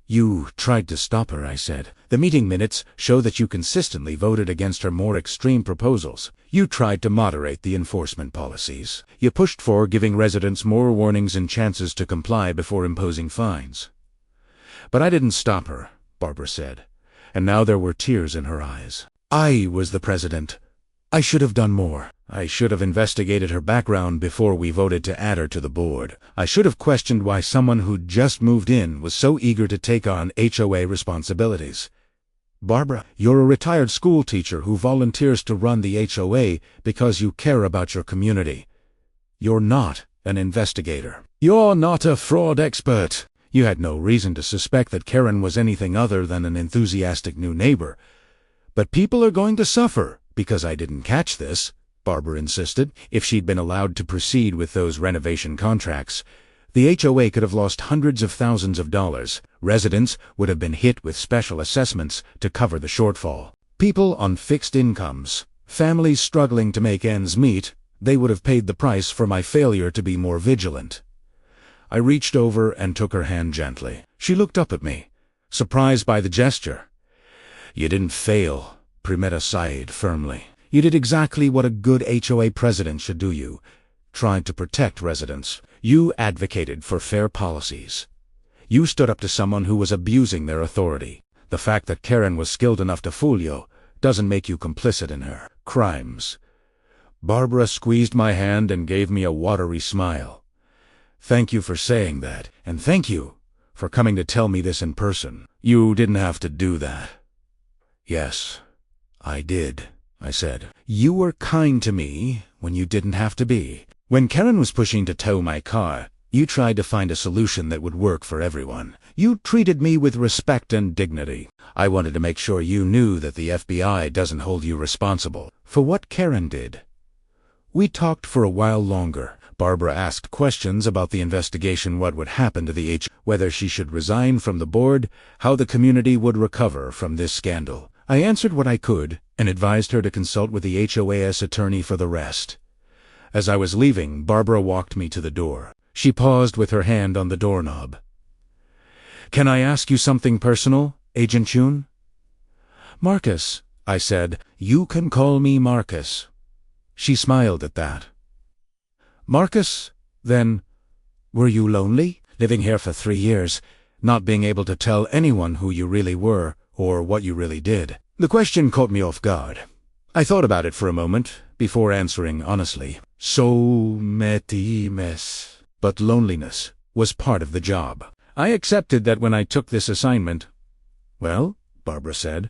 You tried to stop her, I said. The meeting minutes show that you consistently voted against her more extreme proposals. You tried to moderate the enforcement policies. You pushed for giving residents more warnings and chances to comply before imposing fines. But I didn't stop her, Barbara said, and now there were tears in her eyes. I was the president. I should have done more. I should have investigated her background before we voted to add her to the board. I should have questioned why someone who'd just moved in was so eager to take on HOA responsibilities. Barbara, you're a retired school teacher who volunteers to run the HOA because you care about your community. You're not an investigator. You're not a fraud expert. You had no reason to suspect that Karen was anything other than an enthusiastic new neighbor. But people are going to suffer because I didn't catch this, Barbara insisted. If she'd been allowed to proceed with those renovation contracts, the HOA could have lost hundreds of thousands of dollars. Residents would have been hit with special assessments to cover the shortfall. People on fixed incomes, families struggling to make ends meet, they would have paid the price for my failure to be more vigilant. I reached over and took her hand gently. She looked up at me, surprised by the gesture. You didn't fail, Primetta sighed firmly. You did exactly what a good HOA president should do. You tried to protect residents. You advocated for fair policies. You stood up to someone who was abusing their authority. The fact that Karen was skilled enough to fool you doesn't make you complicit in her crimes. Barbara squeezed my hand and gave me a watery smile. Thank you for saying that, and thank you for coming to tell me this in person. You didn't have to do that. Yes, I did, I said. You were kind to me when you didn't have to be. When Karen was pushing to tow my car, you tried to find a solution that would work for everyone. You treated me with respect and dignity. I wanted to make sure you knew that the FBI doesn't hold you responsible for what Karen did. We talked for a while longer. Barbara asked questions about the investigation, what would happen to the whether she should resign from the board, how the community would recover from this scandal. I answered what I could and advised her to consult with the HOA's attorney for the rest. As I was leaving, Barbara walked me to the door. She paused with her hand on the doorknob. Can I ask you something personal, Agent Chun? Marcus, I said. You can call me Marcus. She smiled at that. Marcus, then, were you lonely? Living here for 3 years, not being able to tell anyone who you really were or what you really did. The question caught me off guard. I thought about it for a moment before answering honestly. So metimes. But loneliness was part of the job. I accepted that when I took this assignment. Well, Barbara said,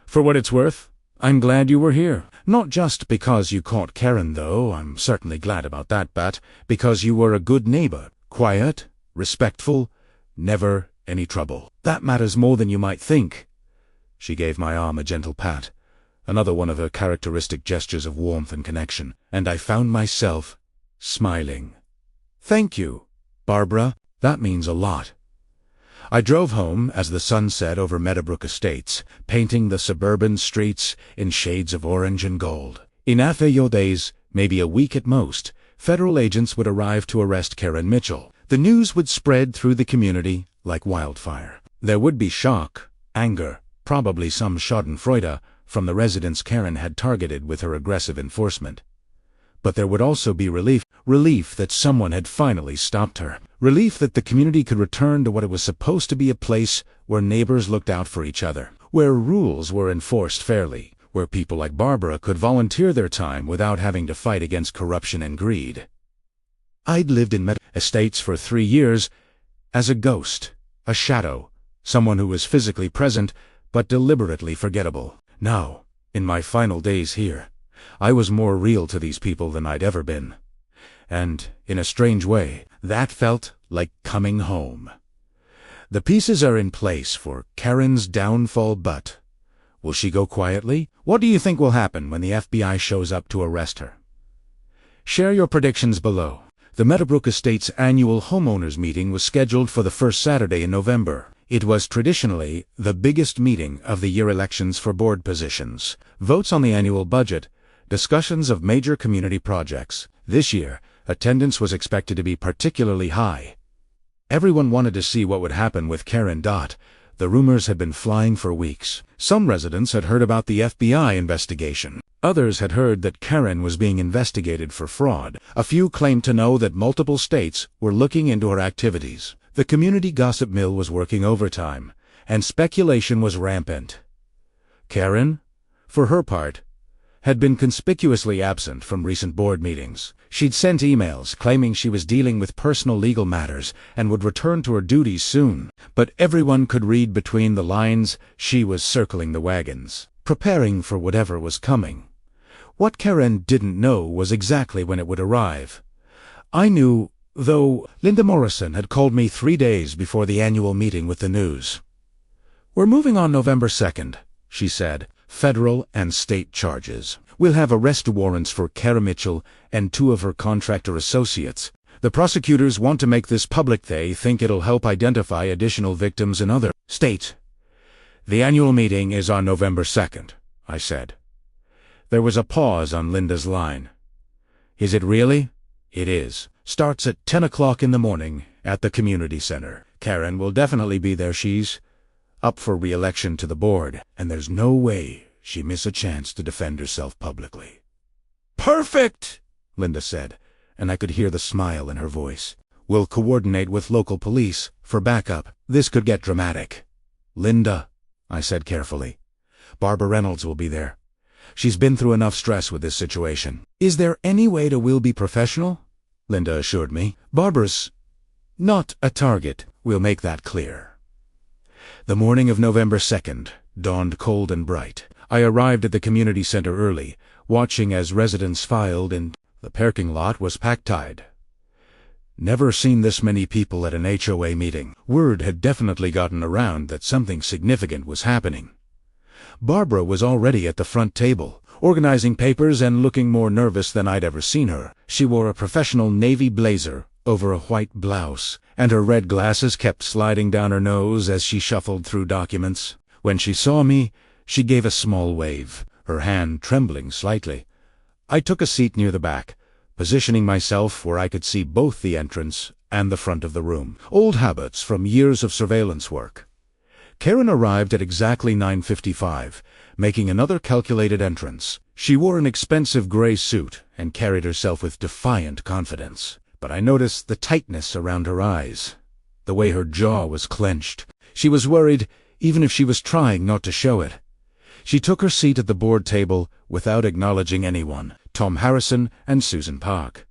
for what it's worth, I'm glad you were here. Not just because you caught Karen, though, I'm certainly glad about that, but because you were a good neighbor. Quiet, respectful, never any trouble. That matters more than you might think. She gave my arm a gentle pat, another one of her characteristic gestures of warmth and connection, and I found myself smiling. Thank you, Barbara. That means a lot. I drove home as the sun set over Meadowbrook estates, painting the suburban streets in shades of orange and gold. In a few days, maybe a week at most, federal agents would arrive to arrest Karen Mitchell. The news would spread through the community like wildfire. There would be shock, anger, probably some schadenfreude from the residents Karen had targeted with her aggressive enforcement. But there would also be relief that someone had finally stopped her. Relief that the community could return to what it was supposed to be, a place where neighbors looked out for each other, where rules were enforced fairly, where people like Barbara could volunteer their time without having to fight against corruption and greed. I'd lived in Meadow estates for 3 years as a ghost, a shadow, someone who was physically present but deliberately forgettable. Now, in my final days here, I was more real to these people than I'd ever been. and, in a strange way, that felt like coming home. The pieces are in place for Karen's downfall, but will she go quietly? What do you think will happen when the FBI shows up to arrest her? Share your predictions below. The Meadowbrook Estate's annual homeowners meeting was scheduled for the first Saturday in November. It was traditionally the biggest meeting of the year. Elections for board positions, votes on the annual budget, discussions of major community projects. This year, attendance was expected to be particularly high. Everyone wanted to see what would happen with Karen. The rumors had been flying for weeks. Some residents had heard about the FBI investigation. Others had heard that Karen was being investigated for fraud. A few claimed to know that multiple states were looking into her activities. The community gossip mill was working overtime, and speculation was rampant. Karen, for her part, had been conspicuously absent from recent board meetings. She'd sent emails claiming she was dealing with personal legal matters and would return to her duties soon. But everyone could read between the lines she was circling the wagons, preparing for whatever was coming. What Karen didn't know was exactly when it would arrive. I knew, though. Linda Morrison had called me 3 days before the annual meeting with the news. "We're moving on November 2nd, she said. "Federal and state charges. We'll have arrest warrants for Kara Mitchell and 2 of her contractor associates. The prosecutors want to make this public. They think it'll help identify additional victims in other states." "The annual meeting is on November 2nd, I said. There was a pause on Linda's line. "Is it really?" "It is. Starts at 10 o'clock in the morning at the community center. Karen will definitely be there. She's up for re-election to the board, and there's no way she'd miss a chance to defend herself publicly." "Perfect!" Linda said, and I could hear the smile in her voice. "We'll coordinate with local police for backup. This could get dramatic." "Linda," I said carefully, "Barbara Reynolds will be there. She's been through enough stress with this situation." "Is there any way to will be professional?" Linda assured me. "Barbara's not a target. We'll make that clear." The morning of November 2nd dawned cold and bright. I arrived at the community center early, watching as residents filed in. The parking lot was packed tight. Never seen this many people at an HOA meeting. Word had definitely gotten around that something significant was happening. Barbara was already at the front table, organizing papers and looking more nervous than I'd ever seen her. She wore a professional navy blazer over a white blouse, and her red glasses kept sliding down her nose as she shuffled through documents. When she saw me, she gave a small wave, her hand trembling slightly. I took a seat near the back, positioning myself where I could see both the entrance and the front of the room. Old habits from years of surveillance work. Karen arrived at exactly 9:55, making another calculated entrance. She wore an expensive gray suit and carried herself with defiant confidence. But I noticed the tightness around her eyes, the way her jaw was clenched. She was worried, even if she was trying not to show it. She took her seat at the board table without acknowledging anyone. Tom Harrison and Susan Park,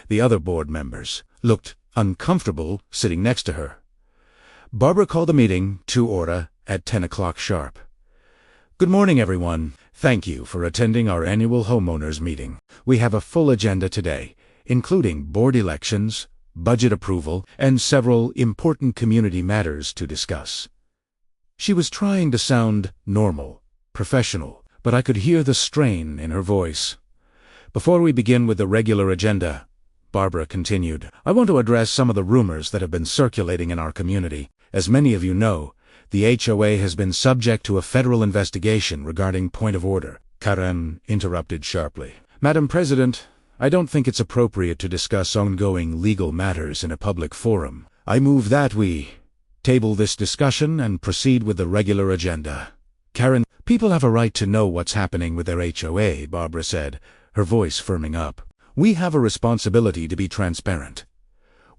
the other board members, looked uncomfortable sitting next to her. Barbara called the meeting to order at 10 o'clock sharp. "Good morning, everyone. Thank you for attending our annual homeowners meeting. We have a full agenda today, including board elections, budget approval, and several important community matters to discuss." She was trying to sound normal, professional, but I could hear the strain in her voice. "Before we begin with the regular agenda," Barbara continued, "I want to address some of the rumors that have been circulating in our community. As many of you know, the HOA has been subject to a federal investigation regarding point of order." Karen interrupted sharply. "Madam President, I don't think it's appropriate to discuss ongoing legal matters in a public forum. I move that we table this discussion and proceed with the regular agenda." "Karen, people have a right to know what's happening with their HOA," Barbara said, her voice firming up. "We have a responsibility to be transparent.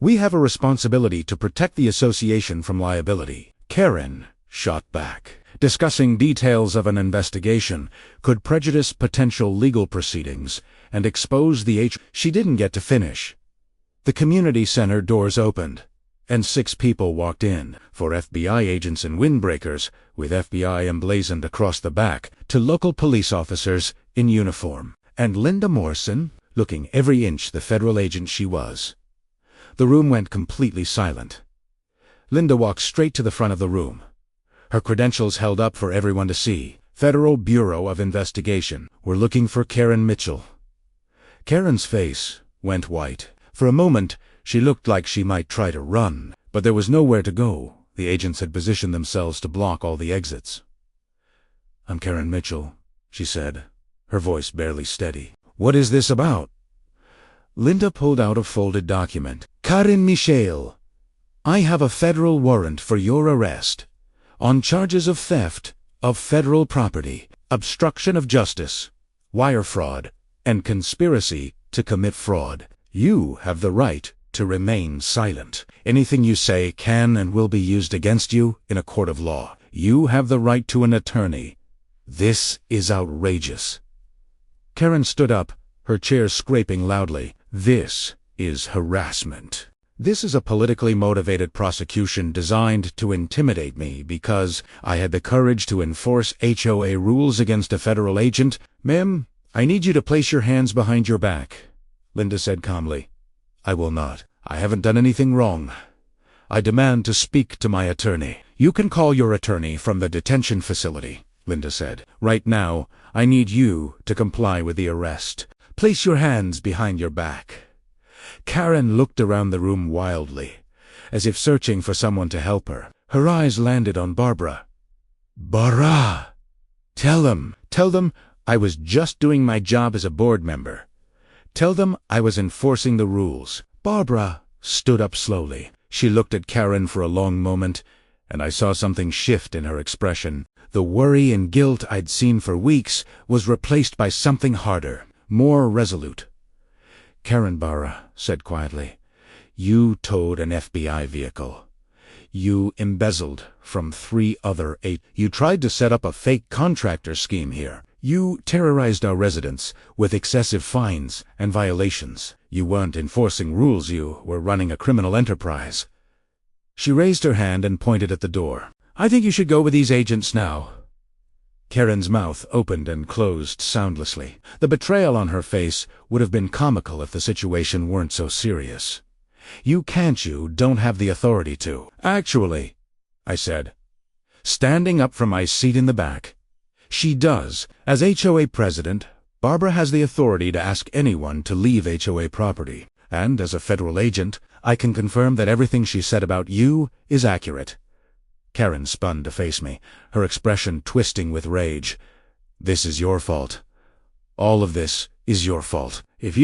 We have a responsibility to protect the association from liability." Karen shot back. "Discussing details of an investigation could prejudice potential legal proceedings and expose the She didn't get to finish. The community center doors opened, and 6 people walked in, 4 FBI agents and windbreakers, with FBI emblazoned across the back, to local police officers in uniform. And Linda Morrison, looking every inch the federal agent she was. The room went completely silent. Linda walked straight to the front of the room. Her credentials held up for everyone to see. Federal Bureau of Investigation. We're looking for Karen Mitchell. Karen's face went white. For a moment, she looked like she might try to run, but there was nowhere to go. The agents had positioned themselves to block all the exits. "I'm Karen Mitchell," she said, her voice barely steady. "What is this about?" Linda pulled out a folded document. "Karen Mitchell, I have a federal warrant for your arrest on charges of theft of federal property, obstruction of justice, wire fraud, and conspiracy to commit fraud. You have the right to remain silent. Anything you say can and will be used against you in a court of law. You have the right to an attorney. This is outrageous." Karen stood up, her chair scraping loudly. "This is harassment. This is a politically motivated prosecution designed to intimidate me because I had the courage to enforce HOA rules against a federal agent. Ma'am, I need you to place your hands behind your back," Linda said calmly. "I will not. I haven't done anything wrong. I demand to speak to my attorney." "You can call your attorney from the detention facility," Linda said. "Right now, I need you to comply with the arrest. Place your hands behind your back." Karen looked around the room wildly, as if searching for someone to help her. Her eyes landed on Barbara. "Bara! Tell them I was just doing my job as a board member. Tell them I was enforcing the rules." Barbara stood up slowly. She looked at Karen for a long moment, and I saw something shift in her expression. The worry and guilt I'd seen for weeks was replaced by something harder, more resolute. "Karen Barra," said quietly, "you towed an FBI vehicle. You embezzled from 3 other 8. You tried to set up a fake contractor scheme here. You terrorized our residents with excessive fines and violations. You weren't enforcing rules, you were running a criminal enterprise." She raised her hand and pointed at the door. "I think you should go with these agents now." Karen's mouth opened and closed soundlessly. The betrayal on her face would have been comical if the situation weren't so serious. You don't have the authority to." "Actually," I said, standing up from my seat in the back, "she does. As HOA president, Barbara has the authority to ask anyone to leave HOA property. And as a federal agent, I can confirm that everything she said about you is accurate." Karen spun to face me, her expression twisting with rage. "This is your fault. All of this is your fault. If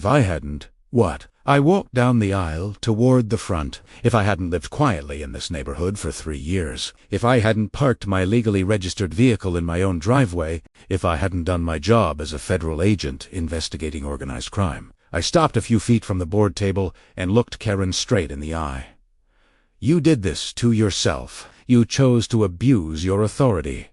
I hadn't, what?" I walked down the aisle toward the front. "If I hadn't lived quietly in this neighborhood for 3 years, if I hadn't parked my legally registered vehicle in my own driveway, if I hadn't done my job as a federal agent investigating organized crime." I stopped a few feet from the board table and looked Karen straight in the eye. "You did this to yourself. You chose to abuse your authority.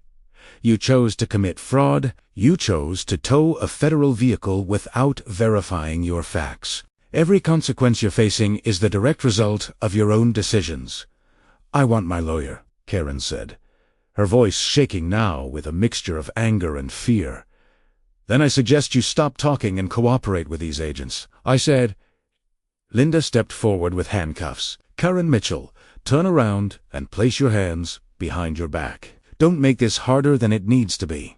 You chose to commit fraud. You chose to tow a federal vehicle without verifying your facts. Every consequence you're facing is the direct result of your own decisions." "I want my lawyer," Karen said, her voice shaking now with a mixture of anger and fear. "Then I suggest you stop talking and cooperate with these agents," I said. Linda stepped forward with handcuffs. "Karen Mitchell, turn around and place your hands behind your back. Don't make this harder than it needs to be."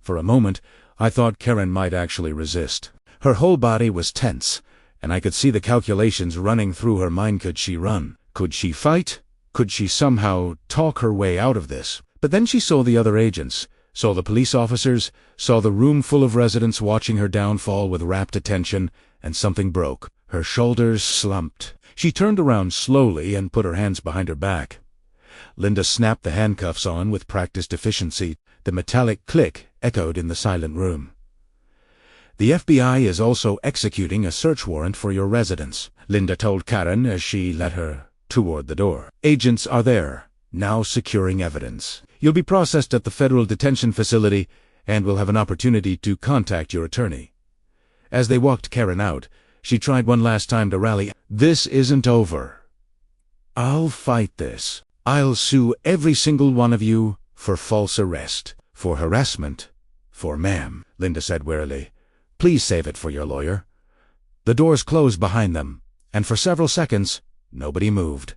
For a moment, I thought Karen might actually resist. Her whole body was tense, and I could see the calculations running through her mind. Could she run? Could she fight? Could she somehow talk her way out of this? But then she saw the other agents, saw the police officers, saw the room full of residents watching her downfall with rapt attention, and something broke. Her shoulders slumped. She turned around slowly and put her hands behind her back. Linda snapped the handcuffs on with practiced efficiency. The metallic click echoed in the silent room. "The FBI is also executing a search warrant for your residence," Linda told Karen as she led her toward the door. "Agents are there, now securing evidence. You'll be processed at the federal detention facility and will have an opportunity to contact your attorney." As they walked Karen out, she tried one last time to rally. "This isn't over. I'll fight this. I'll sue every single one of you for false arrest, for harassment, for..." "Ma'am," Linda said wearily, Please save it for your lawyer." The doors closed behind them, and for several seconds, nobody moved.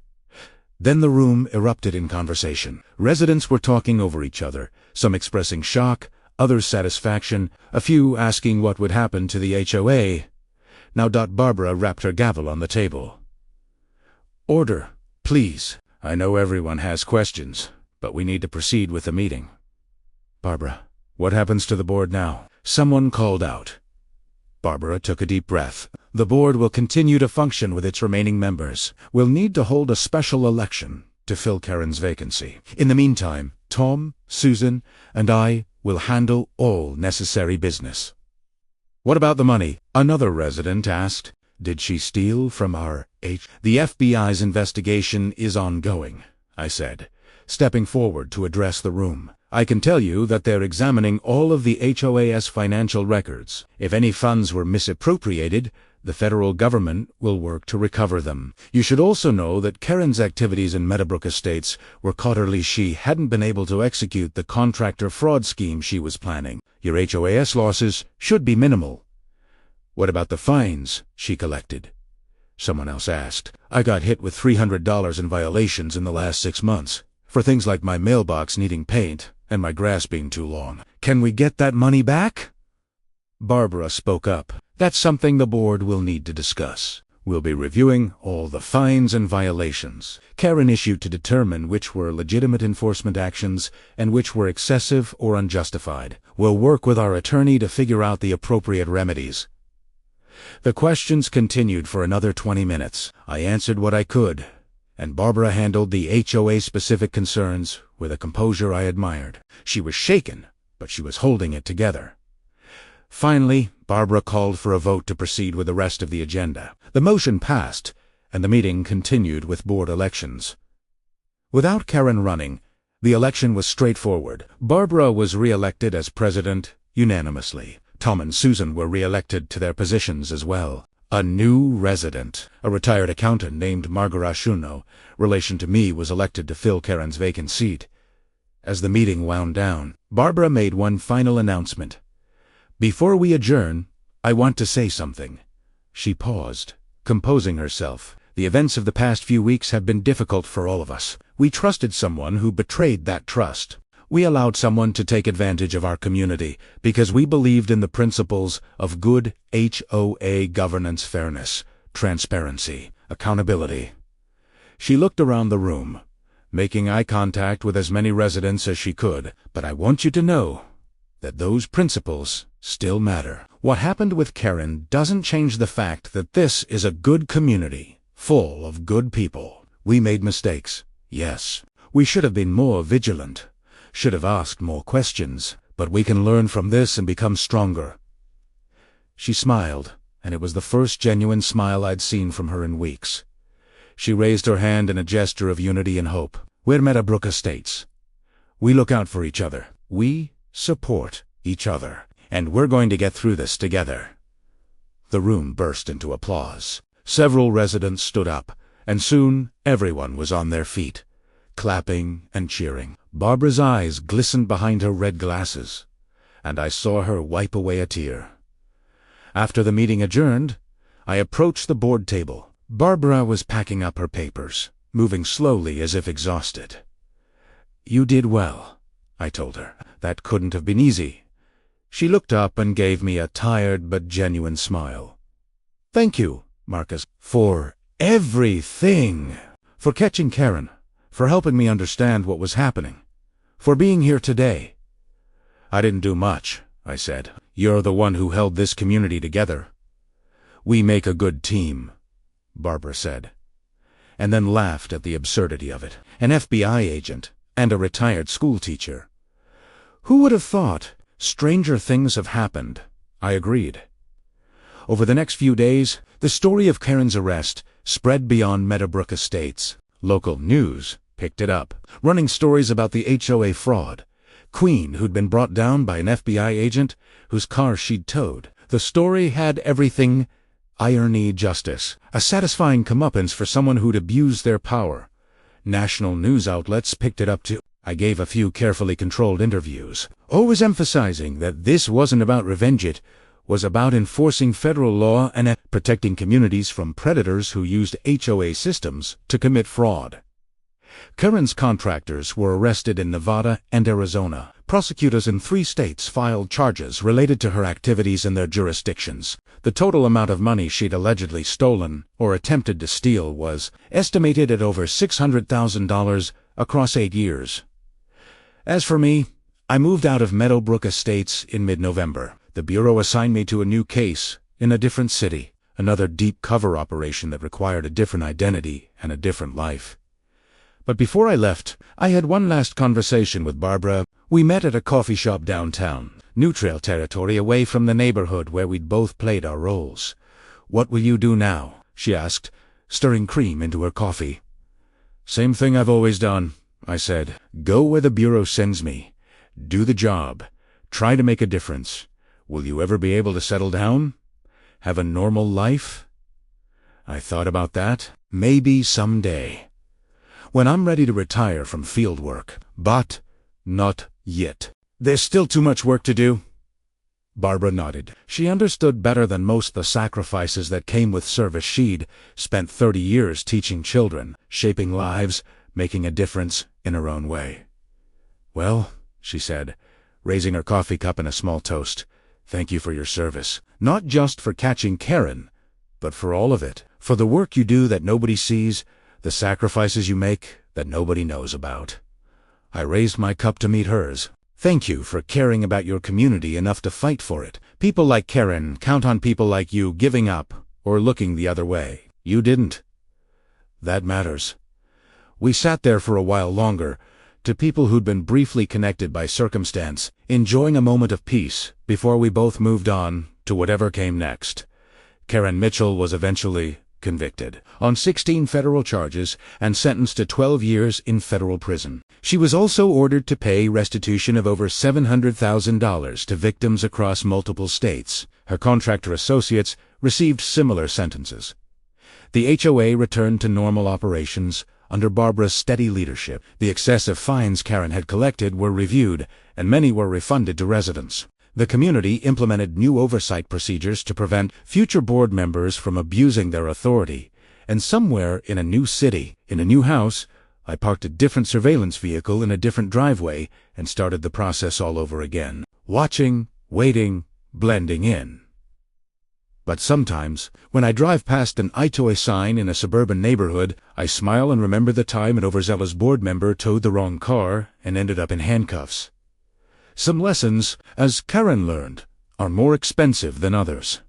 Then the room erupted in conversation. Residents were talking over each other, some expressing shock, others satisfaction, a few asking what would happen to the HOA. Now Barbara rapped her gavel on the table. "Order, please. I know everyone has questions, but we need to proceed with the meeting." "Barbara, what happens to the board now?" someone called out. Barbara took a deep breath. "The board will continue to function with its remaining members. We'll need to hold a special election to fill Karen's vacancy. In the meantime, Tom, Susan, and I will handle all necessary business." "What about the money?" another resident asked. "Did she steal from our H?" "The FBI's investigation is ongoing," I said, stepping forward to address the room. "I can tell you that they're examining all of the HOA's financial records. If any funds were misappropriated, the federal government will work to recover them. You should also know that Karen's activities in Meadowbrook Estates were caught early. She hadn't been able to execute the contractor fraud scheme she was planning. Your HOAS losses should be minimal." "What about the fines she collected?" someone else asked. "I got hit with $300 in violations in the last 6 months, for things like my mailbox needing paint and my grass being too long. Can we get that money back?" Barbara spoke up. "That's something the board will need to discuss. We'll be reviewing all the fines and violations Karen issued to determine which were legitimate enforcement actions and which were excessive or unjustified. We'll work with our attorney to figure out the appropriate remedies." The questions continued for another 20 minutes. I answered what I could, and Barbara handled the HOA-specific concerns with a composure I admired. She was shaken, but she was holding it together. Finally, Barbara called for a vote to proceed with the rest of the agenda. The motion passed, and the meeting continued with board elections. Without Karen running, the election was straightforward. Barbara was re-elected as president unanimously. Tom and Susan were re-elected to their positions as well. A new resident, a retired accountant named Margaret Shuno, relation to me, was elected to fill Karen's vacant seat. As the meeting wound down, Barbara made one final announcement. "Before we adjourn, I want to say something." She paused, composing herself. "The events of the past few weeks have been difficult for all of us. We trusted someone who betrayed that trust. We allowed someone to take advantage of our community because we believed in the principles of good HOA governance, fairness, transparency, accountability." She looked around the room, making eye contact with as many residents as she could. "But I want you to know that those principles still matter. What happened with Karen doesn't change the fact that this is a good community, full of good people. We made mistakes, yes. We should have been more vigilant, should have asked more questions, but we can learn from this and become stronger." She smiled, and it was the first genuine smile I'd seen from her in weeks. She raised her hand in a gesture of unity and hope. "We're Meadowbrook Estates. We look out for each other. We support each other. And we're going to get through this together." The room burst into applause. Several residents stood up, and soon everyone was on their feet, clapping and cheering. Barbara's eyes glistened behind her red glasses, and I saw her wipe away a tear. After the meeting adjourned, I approached the board table. Barbara was packing up her papers, moving slowly as if exhausted. "You did well," I told her. "That couldn't have been easy." She looked up and gave me a tired but genuine smile. "Thank you, Marcus, for everything. For catching Karen, for helping me understand what was happening, for being here today." "I didn't do much," I said. "You're the one who held this community together." "We make a good team," Barbara said, and then laughed at the absurdity of it. An FBI agent and a retired school teacher. Who would have thought? Stranger things have happened, I agreed. Over the next few days, the story of Karen's arrest spread beyond Meadowbrook Estates. Local news picked it up, running stories about the HOA fraud, Queen who'd been brought down by an FBI agent whose car she'd towed. The story had everything: irony, justice, a satisfying comeuppance for someone who'd abused their power. National news outlets picked it up too. I gave a few carefully controlled interviews, always emphasizing that this wasn't about revenge, it was about enforcing federal law and protecting communities from predators who used HOA systems to commit fraud. Karen's contractors were arrested in Nevada and Arizona. Prosecutors in 3 states filed charges related to her activities in their jurisdictions. The total amount of money she'd allegedly stolen or attempted to steal was estimated at over $600,000 across 8 years. As for me, I moved out of Meadowbrook Estates in mid-November. The Bureau assigned me to a new case in a different city, another deep cover operation that required a different identity and a different life. But before I left, I had one last conversation with Barbara. We met at a coffee shop downtown, neutral territory away from the neighborhood where we'd both played our roles. "What will you do now?" she asked, stirring cream into her coffee. "Same thing I've always done," I said. "Go where the Bureau sends me. Do the job. Try to make a difference. Will you ever be able to settle down? Have a normal life?" I thought about that. Maybe someday. When I'm ready to retire from field work. But not yet. There's still too much work to do. Barbara nodded. She understood better than most the sacrifices that came with service. She'd spent 30 years teaching children, shaping lives, making a difference in her own way. "Well," she said, raising her coffee cup in a small toast, "thank you for your service. Not just for catching Karen, but for all of it. For the work you do that nobody sees, the sacrifices you make that nobody knows about." I raised my cup to meet hers. "Thank you for caring about your community enough to fight for it. People like Karen count on people like you giving up or looking the other way. You didn't. That matters." We sat there for a while longer, to people who'd been briefly connected by circumstance, enjoying a moment of peace before we both moved on to whatever came next. Karen Mitchell was eventually convicted on 16 federal charges and sentenced to 12 years in federal prison. She was also ordered to pay restitution of over $700,000 to victims across multiple states. Her contractor associates received similar sentences. The HOA returned to normal operations under Barbara's steady leadership. The excessive fines Karen had collected were reviewed, and many were refunded to residents. The community implemented new oversight procedures to prevent future board members from abusing their authority. And somewhere in a new city, in a new house, I parked a different surveillance vehicle in a different driveway and started the process all over again. Watching, waiting, blending in. But sometimes, when I drive past an ITOA sign in a suburban neighborhood, I smile and remember the time an overzealous board member towed the wrong car and ended up in handcuffs. Some lessons, as Karen learned, are more expensive than others.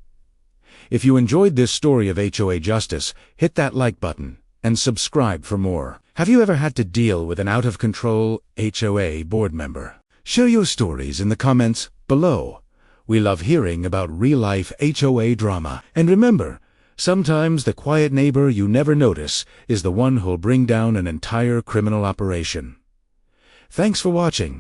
If you enjoyed this story of HOA justice, hit that like button and subscribe for more. Have you ever had to deal with an out-of-control HOA board member? Share your stories in the comments below. We love hearing about real-life HOA drama. And remember, sometimes the quiet neighbor you never notice is the one who'll bring down an entire criminal operation. Thanks for watching.